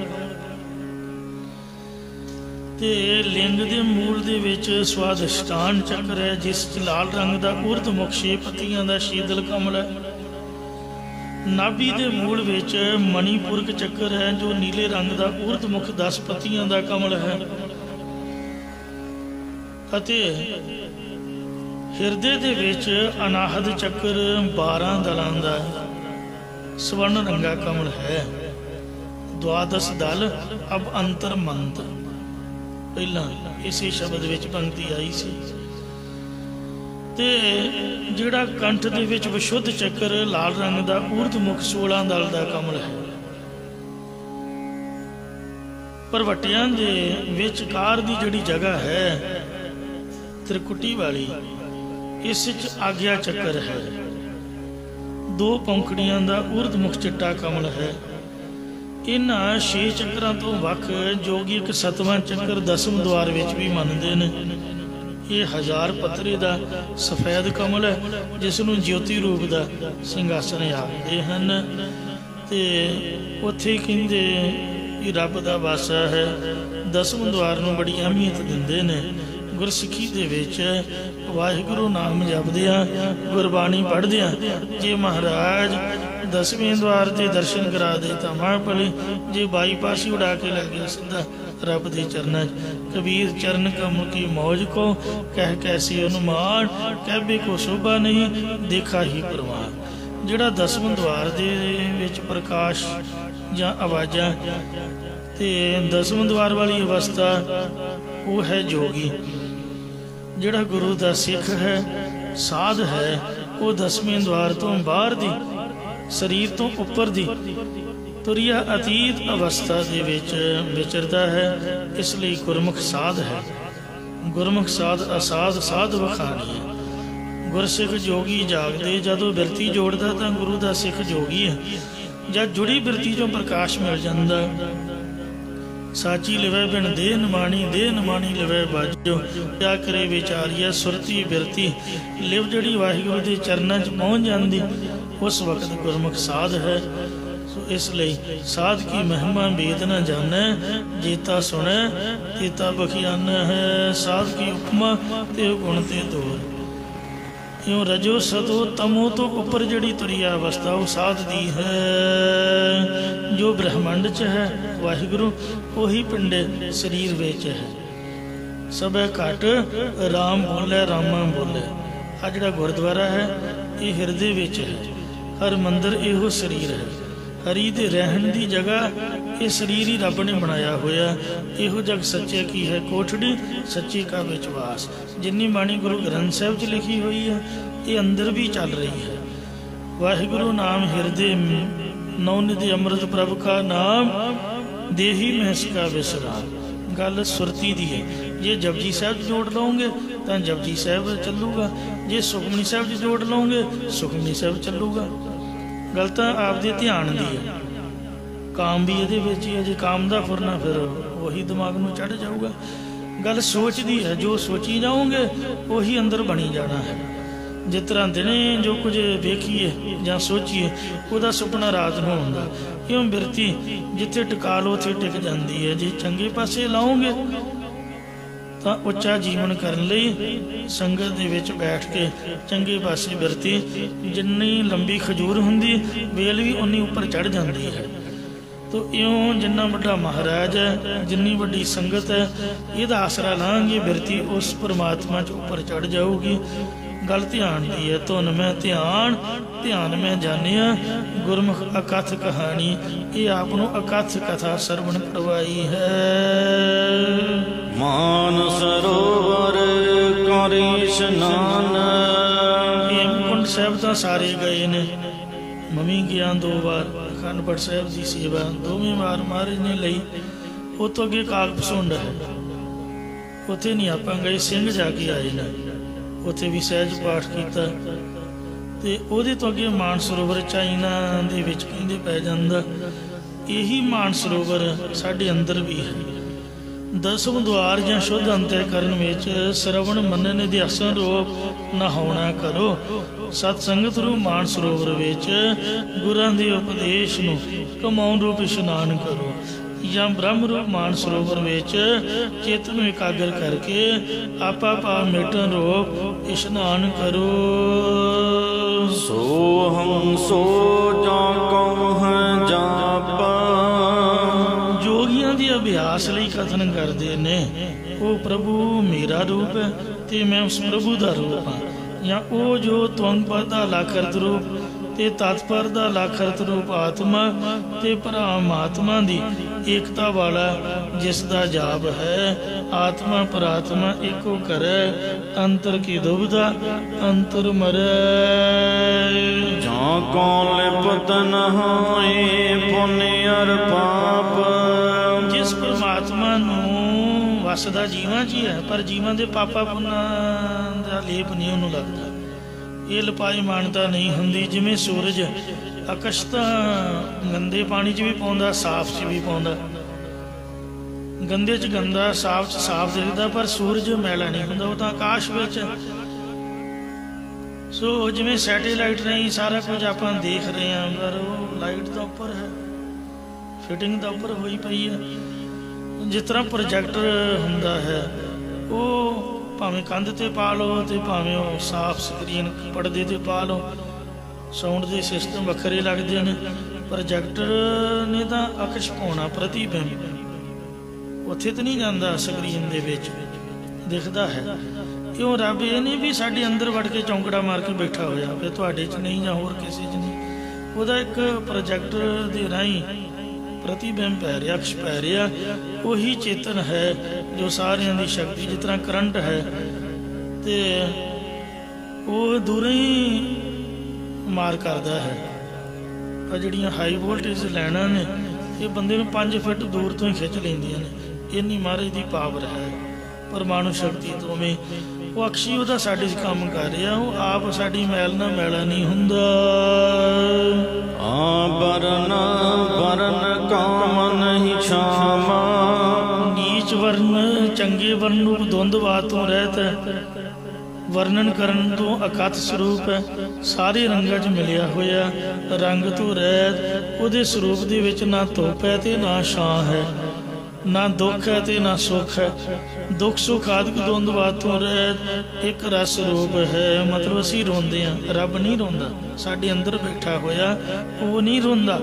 ਤੇ ਲਿੰਗ ਦੇ ਮੂਲ ਦੇ ਵਿੱਚ ਸਵਾਦਿਸ਼ਟਾਨ ਚੱਕਰ ਹੈ, ਜਿਸ 'ਚ ਲਾਲ ਰੰਗ ਦਾ ਉਰਧ ਮੁਖ 6 ਪੱਤੀਆਂ ਦਾ ਸ਼ੀਦਲ ਕਮਲ ਹੈ। ਨਾਭੀ ਦੇ ਮੂਲ ਵਿੱਚ ਮਣੀਪੁਰਕ ਚੱਕਰ ਹੈ, ਜੋ ਨੀਲੇ ਰੰਗ ਦਾ ਉਰਧ ਮੁਖ 10 ਪੱਤੀਆਂ ਦਾ ਕਮਲ ਹੈ। ਅਤੇ ਹਿਰਦੇ ਦੇ ਵਿੱਚ ਅਨਾਹਦ ਚੱਕਰ 12 ਦਲਾਂ ਦਾ ਸਵਰਨ ਰੰਗਾ ਕਮਲ ਹੈ। ਦੁਆਦਸ ਦਲ ਅਬ ਅੰਤਰ ਮੰਤ, ਪਹਿਲਾਂ ਇਸੇ ਸ਼ਬਦ ਵਿੱਚ ਪੰਕਤੀ ਆਈ ਸੀ। ਤੇ ਜਿਹੜਾ ਕੰਠ ਦੇ ਵਿੱਚ ਵਿਸ਼ੁੱਧ ਚੱਕਰ ਲਾਲ ਰੰਗ ਦਾ ਊਰਧ ਮੁਖ 16 ਦਲ ਦਾ ਕਮਲ ਹੈ। ਪਰਵਟਿਆਂ ਦੇ ਵਿਚਕਾਰ ਦੀ ਜਿਹੜੀ ਜਗ੍ਹਾ ਹੈ ਤ੍ਰਿਕੁਟੀ ਵਾਲੀ, ਇਸ 'ਚ ਆਗਿਆ ਚੱਕਰ ਹੈ। 2 ਪੰਖੜੀਆਂ ਦਾ ਊਰਧ ਮੁਖ ਚਿੱਟਾ ਕਮਲ ਹੈ। ਇਹਨਾਂ 6 ਚੱਕਰਾਂ ਤੋਂ ਵੱਖ ਜੋਗੀ ਇੱਕ 7ਵਾਂ ਚੱਕਰ 10ਵੇਂ ਦੁਆਰ ਵਿੱਚ ਵੀ ਮੰਨਦੇ ਨੇ। ਇਹ 1000 ਪੱਤਰੇ ਦਾ ਸਫੈਦ ਕਮਲ ਹੈ, ਜਿਸ ਨੂੰ ਜੋਤੀ ਰੂਪ ਦਾ ਸਿੰਘਾਸਨ ਆਖਦੇ ਹਨ। ਤੇ ਉੱਥੇ ਕਹਿੰਦੇ ਕਿ ਰੱਬ ਦਾ ਵਾਸਾ ਹੈ। 10ਵੇਂ ਦੁਆਰ ਨੂੰ ਬੜੀ ਅਹਿਮੀਅਤ ਦਿੰਦੇ ਨੇ। ਗੁਰਸਿੱਖੀ ਦੇ ਵਿੱਚ ਵਾਹਿਗੁਰੂ ਨਾਮ ਜਪਦਿਆਂ, ਗੁਰਬਾਣੀ ਪੜ੍ਹਦਿਆਂ, ਜੇ ਮਹਾਰਾਜ 10वें द्वार ते दर्शन करा दे तां मां भली, जे बाईपास ही उड़ा के लै गया सीधा रब के चरणों। कबीर चरण कमल की मौज को कह कैसी अनुमान, कहबे को शोभा नहीं देखा ही प्रवान। जिहड़ा 10वें द्वार दे विच प्रकाश जां आवाज़ां ते 10वें द्वार वाली अवस्था वो है जोगी। जिहड़ा गुरु दा सिख है, साध है, वो 10वें द्वार तो बाहर दी, शरीर तो उपर दी तुरिया अतीत अवस्था दे विच विचरदा है। इसलिए गुरमुख साध है। गुरमुख साध असाध साध वखानी है। गुरसिख जोगी जागदे जदों बिरती जोड़दा तां गुरु दा सिख जोगी है। जब जुड़ी बिरती चों प्रकाश मिल जांदा, साची लिवै बिन देह नमाणी लिवै बाजो, क्या करे विचारिया सुरती बिरती। लिव जड़ी वाहिगुरु के चरणों च पहुँच जाती, उस वक्त गुरमुख साध है। सो इसलिए साध की महिमा वेद न जानै, जेता सुनै तेता बखियान है। साध की उपमा ते गुण ते दूर, यूँ रजो सतो तमो तो उपर जड़ी तुरिया अवस्था वो साध दी है। जो ब्रह्मंड च है वाहिगुरु, वही पिंडे शरीर विच है। सबे घट राम बोले रामा बोले। आ जिहड़ा गुरुद्वारा है ये हिरदे विच है। हर मंदिर इहो शरीर है। हरी दे रहन दी जगह ये शरीर ही रब ने बनाया होया। इहो जग सच्चे की है कोठड़ी, सच्चे का विश्वास। जिन्नी बाणी गुरु ग्रंथ साहिब च लिखी हुई है ये अंदर भी चल रही है। वाहिगुरु नाम हिरदे नौनिधि अमृत प्रभ का नाम, देही महस का विश्राम। गल सुरती दी है। जे जपजी साहिब जोड़ लओगे तो जपजी साहिब चलूगा, जे सुखमनी साहिब जोड़ लओगे सुखमनी साहिब चलूगा। गल तो आपदे ध्यान दी है। काम भी ये है, जे काम का फुरना फिर वही दिमाग में चढ़ जाऊगा। गल सोच दी है, जो सोची जाओगे वही अंदर बनी जाना है। जिस तरह दिने जो कुछ वेखीए या सोचीए वह सुपना रात में होंदा। क्यों बिरती जिथे टिका लो उत्थे टिक जाती है। जे चंगे पासे लाओगे तो उच्चा जीवन करने लई संगत दे विच बैठ के चंगे पासे बिरती, जिन्नी लंबी खजूर हुंदी वेल भी उन्नी उपर चढ़ जाती है। तो इउं जिन्ना वड्डा महाराज है, जिन्नी वड्डी संगत है, इहदा आसरा लांघे बिरती उस परमात्मा च उपर चढ़ जाऊगी। गल ध्यान दी है। धुन में ध्यान, ध्यान में जानिया गुरमुख अकथ कहानी। ये आपनों अकथ कथा सरवण करवाई है। मान सरोवर करी स्नान। हेमकुंड साहिब तो सारे गए ने, मम्मी गया 2 बार। अखंड पाठ साहिब की सेवा 2वीं बार महाराज ने लई। वो तो अगे काग पसुंड है, उत्थे नहीं आप गए, सिंह जाके आए ने, उत्थे भी सहज पाठ किया। ते ओहदे तो अगे मान सरोवर चाइना दे विच कहंदे पै जांदा। यही मान सरोवर साडे अंदर भी है। 10वें द्वार जां शुद्ध अंतःकरण विच श्रवण मनन ध्यासन रूप नहाउणा करो। सतसंगत रूप मान सरोवर विच गुरां दे उपदेश नूं कमाउण रूप इशनान करो। या ब्रह्म रूप मान सरोवर विच चित्त नूं एकाग्र करके आपा पाप मिटन रूप इशनान करो। सो हम सो जा कौन है जापा। जोगियां दी अभ्यास लई कथन करदे ने, ओ प्रभु मेरा रूप है ते मैं उस प्रभु दा रूप हाँ। या ओ जो त्वंग पद दा लाखरत रूप ते तत्पर दा लाखरत रूप आत्मा ते परमात्मा दी एकता वाला जिसदा जाप है। आत्मा परात्मा एको करे, अंतर की दुविधा अंतर मरे। जा को लिपत न होए पुण्य अर पाप। जिस परमात्मा नूं वसदा जीवां च ही है, पर जीवां दे पापा पुन्ना दा लेप नहीं उन्होंने लगता। ये लपाई मानता नहीं हुंदी। जिवें सूरज आकाश तां गंदे पानी च भी पाउंदा, साफ च भी पाउंदा। गंदे च गंदा, साफ च साफ दिखदा, पर सूरज मैला नहीं हुंदा, वो तां आकाश विच। सो जिवें सैटेलाइट नहीं सारा कुछ आपां देख रहे हैं, पर वो लाइट दा उपर है, फिटिंग दा उपर होई पई है। जिस तरह प्रोजैक्टर हुंदा है वो भावें कंध ते पा लो ते भावें वो साफ स्क्रीन पर्दे ते पा लो, ਸਾਊਂਡ ਦੇ ਸਿਸਟਮ ਵੱਖਰੇ ਲੱਗਦੇ ਨੇ। ਪ੍ਰੋਜੈਕਟਰ ਨੇ ਤਾਂ ਅੱਖ ਛਪਾਉਣਾ, ਪ੍ਰਤੀਬਿੰਬ ਉੱਥੇ ਤਾਂ ਨਹੀਂ ਜਾਂਦਾ, ਸਕਰੀਨ ਦੇ ਵਿੱਚ ਦਿਖਦਾ ਹੈ। ਕਿਉਂ? ਰੱਬ ਇਹ ਨਹੀਂ ਵੀ ਸਾਡੇ ਅੰਦਰ ਵੜ ਕੇ ਚੌਂਕੜਾ ਮਾਰ ਕੇ ਬੈਠਾ ਹੋਇਆ ਵੀ ਤੁਹਾਡੇ 'ਚ ਨਹੀਂ ਜਾਂ ਹੋਰ ਕਿਸੇ 'ਚ ਨਹੀਂ। ਉਹਦਾ ਇੱਕ ਪ੍ਰੋਜੈਕਟਰ ਦੇ ਰਾਹੀਂ ਪ੍ਰਤੀਬਿੰਬ ਪੈ ਰਿਹਾ, ਅਕਸ਼ ਪੈ ਰਿਹਾ। ਉਹੀ ਚੇਤਨ ਹੈ ਜੋ ਸਾਰਿਆਂ ਦੀ ਸ਼ਕਤੀ, ਜਿਸ ਤਰ੍ਹਾਂ ਕਰੰਟ ਹੈ ਤੇ ਉਹ ਦੂਰੋਂ ਹੀ ਮਾਰ ਕਰਦਾ ਹੈ। ਪਰ ਜਿਹੜੀਆਂ ਹਾਈ ਵੋਲਟੇਜ ਲਾਈਨਾਂ ਨੇ ਇਹ ਬੰਦੇ ਨੂੰ 5 ਫੁੱਟ ਦੂਰ ਤੋਂ ਹੀ ਖਿੱਚ ਲੈਂਦੀਆਂ ਨੇ। ਇੰਨੀ ਮਹਾਰਾਜ ਦੀ ਪਾਵਰ ਹੈ ਪਰਮਾਣੂ ਸ਼ਕਤੀ ਤੋਂ ਵੀ। ਉਹ ਅਕਸ਼ੀ ਉਹਦਾ ਸਾਡੇ 'ਚ ਕੰਮ ਕਰ ਰਿਹਾ। ਉਹ ਆਪ ਸਾਡੀ ਮੈਲ ਨਾਲ ਮੈਲਾ ਨਹੀਂ ਹੁੰਦਾ। ਵਰਨ ਵਰਨ ਕਾਮ ਨਹੀਂ ਛਾਮਾ। ਨੀਚ ਵਰਨ ਚੰਗੇ ਵਰਨ ਨੂੰ ਦੁੰਦਵਾਦ ਤੋਂ ਰਹਿਤ ਹੈ। ਵਰਣਨ ਕਰਨ ਤੋਂ ਅਕਥ ਸਰੂਪ ਹੈ। ਸਾਰੇ ਰੰਗਾਂ 'ਚ ਮਿਲਿਆ ਹੋਇਆ, ਰੰਗ ਤੋਂ ਰਹਿਤ। ਉਹਦੇ ਸਰੂਪ ਦੇ ਵਿੱਚ ਨਾ ਧੁੱਪ ਹੈ ਤੇ ਨਾ ਛਾਂ ਹੈ, ਨਾ ਦੁੱਖ ਹੈ ਤੇ ਨਾ ਸੁੱਖ ਹੈ। ਦੁੱਖ ਸੁੱਖ ਆਦਿਕ ਦੁੰਦਵਾਦ ਤੋਂ ਰਹਿਤ ਇੱਕ ਰਸ ਰੂਪ ਹੈ। ਮਤਲਬ ਅਸੀਂ ਰੋਂਦੇ ਹਾਂ, ਰੱਬ ਨਹੀਂ ਰੋਂਦਾ। ਸਾਡੇ ਅੰਦਰ ਬੈਠਾ ਹੋਇਆ ਉਹ ਨਹੀਂ ਰੋਂਦਾ।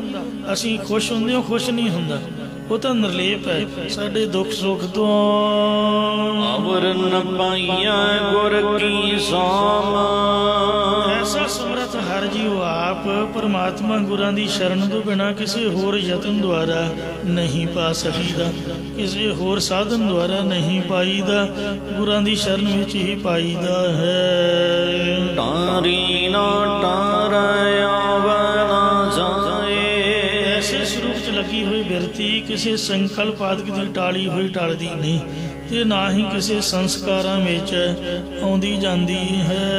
ਅਸੀਂ ਖੁਸ਼ ਹੁੰਦੇ ਹਾਂ, ਖੁਸ਼ ਨਹੀਂ ਹੁੰਦਾ। ਉਹ ਤਾਂ ਨਿਰਲੇਪ ਹੈ ਸਾਡੇ ਦੁੱਖ ਸੁੱਖ ਤੋਂ। ਅਵਰਨ ਪਾਈਆ ਗੁਰ ਕੀ ਸਾਮ। ਐਸਾ ਸਮਰਥ ਹਰ ਜੀਉ ਆਪ ਪਰਮਾਤਮਾ ਗੁਰਾਂ ਦੀ ਸ਼ਰਨ ਤੋਂ ਬਿਨਾਂ ਕਿਸੇ ਹੋਰ ਯਤਨ ਦੁਆਰਾ ਨਹੀਂ ਪਾ ਸਕੀਦਾ, ਕਿਸੇ ਹੋਰ ਸਾਧਨ ਦੁਆਰਾ ਨਹੀਂ ਪਾਈਦਾ। ਗੁਰਾਂ ਦੀ ਸ਼ਰਨ ਵਿੱਚ ਹੀ ਪਾਈਦਾ ਹੈ। ਟਾਰੀ ਨਾ ਟਾਰੈ ਆਵੈ ਨਾ ਜਾਏ। ਐਸੇ ਸਰੂਪ 'ਚ ਲੱਗੀ ਹੋਈ ਬਿਰਤੀ ਕਿਸੇ ਸੰਕਲਪ ਆਦਿਕ ਦੀ ਟਾਲੀ ਹੋਈ ਟਲਦੀ ਨਹੀਂ ਤੇ ਨਾ ਹੀ ਕਿਸੇ ਸੰਸਕਾਰਾਂ ਵਿੱਚ ਆਉਂਦੀ ਜਾਂਦੀ ਹੈ।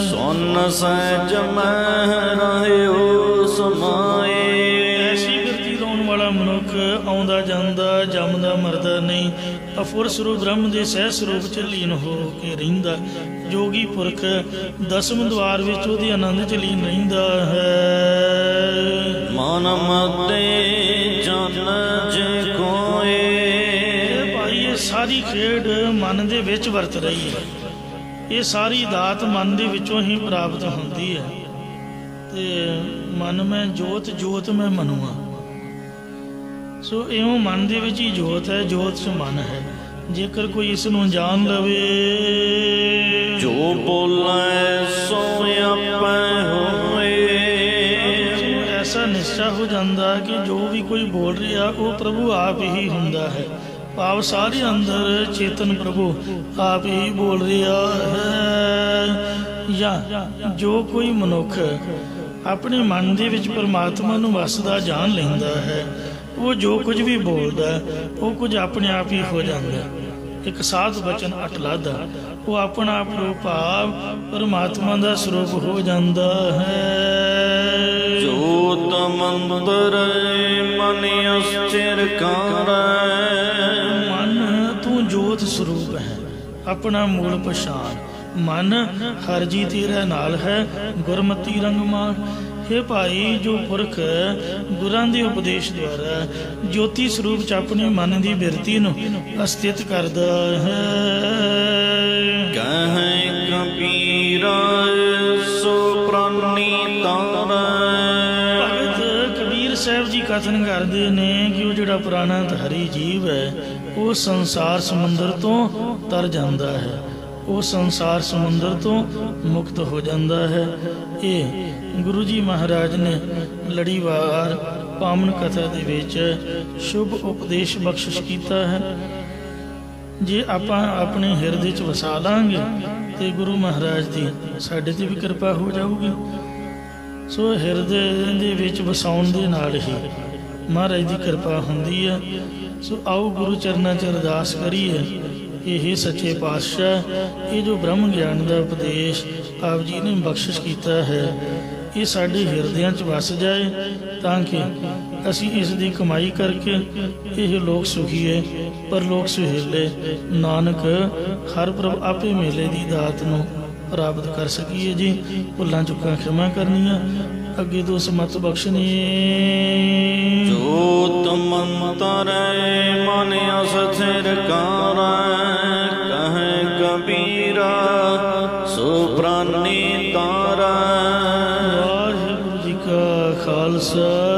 ਸੁਨ ਸਹਿਜ ਮਹਿ ਰਹਿਓ ਸਮਾਏ। ਐਸੀ ਬਿਰਤੀ ਲਾਉਣ ਵਾਲਾ ਮਨੁੱਖ ਆਉਂਦਾ ਜਾਂਦਾ, ਜੰਮਦਾ ਮਰਦਾ ਨਹੀਂ। ਅਫੁਰ ਸਰੂਪ ਬ੍ਰਹਮ ਦੇ ਸਹਿ ਸਰੂਪ 'ਚ ਲੀਨ ਹੋ ਕੇ ਰਹਿੰਦਾ। ਜੋਗੀ ਪੁਰਖ ਦਸਮ ਦੁਆਰ ਵਿੱਚ ਉਹਦੇ ਆਨੰਦ 'ਚ ਲੀਨ ਰਹਿੰਦਾ ਹੈ। ਮਨ ਮਤੇ ਜਨ ਜੇ ਕੋਏ। ਭਾਈ ਇਹ ਸਾਰੀ ਖੇਡ ਮਨ ਦੇ ਵਿੱਚ ਵਰਤ ਰਹੀ ਹੈ। ਇਹ ਸਾਰੀ ਦਾਤ ਮਨ ਦੇ ਵਿੱਚੋਂ ਹੀ ਪ੍ਰਾਪਤ ਹੁੰਦੀ ਹੈ। ਤੇ ਮਨ ਮੈਂ ਜੋਤ, ਜੋਤ ਮੈਂ ਮਨੁਆ। ਸੋ ਇਉਂ ਮਨ ਦੇ ਵਿੱਚ ਹੀ ਜੋਤ ਹੈ, ਜੋਤ 'ਚ ਮਨ ਹੈ। ਜੇਕਰ ਕੋਈ ਇਸ ਨੂੰ ਜਾਣ ਲਵੇ, ਜੋ ਬੋਲੇ ਸੋ ਆਪੇ ਹੋਏ। ਐਸਾ ਨਿਸ਼ਚਾ ਹੋ ਜਾਂਦਾ ਕਿ ਜੋ ਵੀ ਕੋਈ ਬੋਲ ਰਿਹਾ ਉਹ ਪ੍ਰਭੂ ਆਪ ਹੀ ਹੁੰਦਾ ਹੈ। ਭਾਵ ਸਾਰੇ ਅੰਦਰ ਚੇਤਨ ਪ੍ਰਭੂ ਆਪ ਹੀ ਬੋਲ ਰਿਹਾ ਹੈ। ਜਾਂ ਜੋ ਕੋਈ ਮਨੁੱਖ ਆਪਣੇ ਮਨ ਦੇ ਵਿੱਚ ਪਰਮਾਤਮਾ ਨੂੰ ਵਸਦਾ ਜਾਣ ਲੈਂਦਾ ਹੈ, ਉਹ ਜੋ ਕੁਝ ਵੀ ਬੋਲਦਾ ਉਹ ਕੁਝ ਆਪਣੇ ਆਪ ਹੀ ਹੋ ਜਾਂਦਾ। ਇੱਕ ਸਾਧ ਬਚਨ ਅਟਲਾਦਾ, ਉਹ ਆਪਣਾ ਆਪ ਰੂਪ ਭਾਵ ਪਰਮਾਤਮਾ ਦਾ ਸਰੂਪ ਹੋ ਜਾਂਦਾ ਹੈ। ਜੋਤ ਮੰਤਰ ਮਨ ਅਸਚਿਰ ਕਰੈ। ਮਨ ਤੂੰ ਜੋਤ ਸਰੂਪ ਹੈ, ਆਪਣਾ ਮੂਲ ਪਛਾਣ। ਮਨ ਹਰ ਜੀ ਤੇਰੇ ਨਾਲ ਹੈ, ਗੁਰਮਤੀ ਰੰਗਮਾਨ। हे ਭਾਈ, ਜੋ ਪੁਰਖ ਗੁਰਾਂ ਦੇ ਉਪਦੇਸ਼ ਦੁਆਰਾ ਜੋਤੀ ਸਰੂਪ 'ਚ ਆਪਣੇ ਮਨ ਦੀ ਬਿਰਤੀ ਨੂੰ ਅਸਥਿਤ ਕਰਦਾ ਹੈ। ਕਹੈ ਕਬੀਰਾ ਸੋ ਪ੍ਰਾਨੀ ਤਾਰੈ। ਭਗਤ ਕਬੀਰ ਸਾਹਿਬ ਜੀ ਕਥਨ ਕਰਦੇ ਨੇ ਕਿ ਉਹ ਜਿਹੜਾ ਪੁਰਾਣਾ ਧਾਰੀ ਜੀਵ ਹੈ ਉਹ ਸੰਸਾਰ ਸਮੁੰਦਰ ਤੋਂ ਤਰ ਜਾਂਦਾ ਹੈ, ਉਹ ਸੰਸਾਰ ਸਮੁੰਦਰ ਤੋਂ ਮੁਕਤ ਹੋ ਜਾਂਦਾ ਹੈ। ਇਹ ਗੁਰੂ ਜੀ ਮਹਾਰਾਜ ਨੇ ਲੜੀਵਾਰ ਪਾਵਨ ਕਥਾ ਦੇ ਵਿੱਚ ਸ਼ੁਭ ਉਪਦੇਸ਼ ਬਖਸ਼ਿਸ਼ ਕੀਤਾ ਹੈ। ਜੇ ਆਪਾਂ ਆਪਣੇ ਹਿਰਦੇ 'ਚ ਵਸਾ ਲਾਂਗੇ ਤੇ ਗੁਰੂ ਮਹਾਰਾਜ ਦੀ ਸਾਡੇ 'ਤੇ ਵੀ ਕਿਰਪਾ ਹੋ ਜਾਊਗੀ। ਸੋ ਹਿਰਦੇ ਦੇ ਵਿੱਚ ਵਸਾਉਣ ਦੇ ਨਾਲ ਹੀ ਮਹਾਰਾਜ ਦੀ ਕਿਰਪਾ ਹੁੰਦੀ ਹੈ। ਸੋ ਆਓ ਗੁਰੂ ਚਰਨਾਂ 'ਚ ਅਰਦਾਸ ਕਰੀਏ। ਇਹ ਸੱਚੇ ਪਾਤਸ਼ਾਹ, ਇਹ ਜੋ ਬ੍ਰਹਮ ਗਿਆਨ ਦਾ ਉਪਦੇਸ਼ ਆਪ ਜੀ ਨੇ ਬਖਸ਼ਿਸ਼ ਕੀਤਾ ਹੈ, ਇਹ ਸਾਡੇ ਹਿਰਦਿਆਂ 'ਚ ਵਸ ਜਾਏ ਤਾਂ ਕਿ ਅਸੀਂ ਇਸ ਦੀ ਕਮਾਈ ਕਰਕੇ ਇਹ ਲੋਕ ਸੁਖੀਏ ਪਰ ਲੋਕ ਸੁਹੇਲੇ। ਨਾਨਕ ਹਰ ਪ੍ਰਭ ਆਪੇ ਮੇਲੇ ਦੀ ਦਾਤ ਨੂੰ ਪ੍ਰਾਪਤ ਕਰ ਸਕੀਏ ਜੀ। ਭੁੱਲਾਂ ਚੁੱਕਾਂ ਖਿਮਾ ਕਰਨੀਆਂ, ਅੱਗੇ ਤੋਂ ਸਮਤ ਬਖਸ਼ਣੀ। ਜੋਤ ਮੰਤਰੈ ਮਨ ਅਸਥਿਰ ਕਰੈ। ਕਹੈ ਕਬੀਰਾ ਸੋ ਪ੍ਰਾਨੀ ਤਾਰੈ। ਖਾਲਸਾ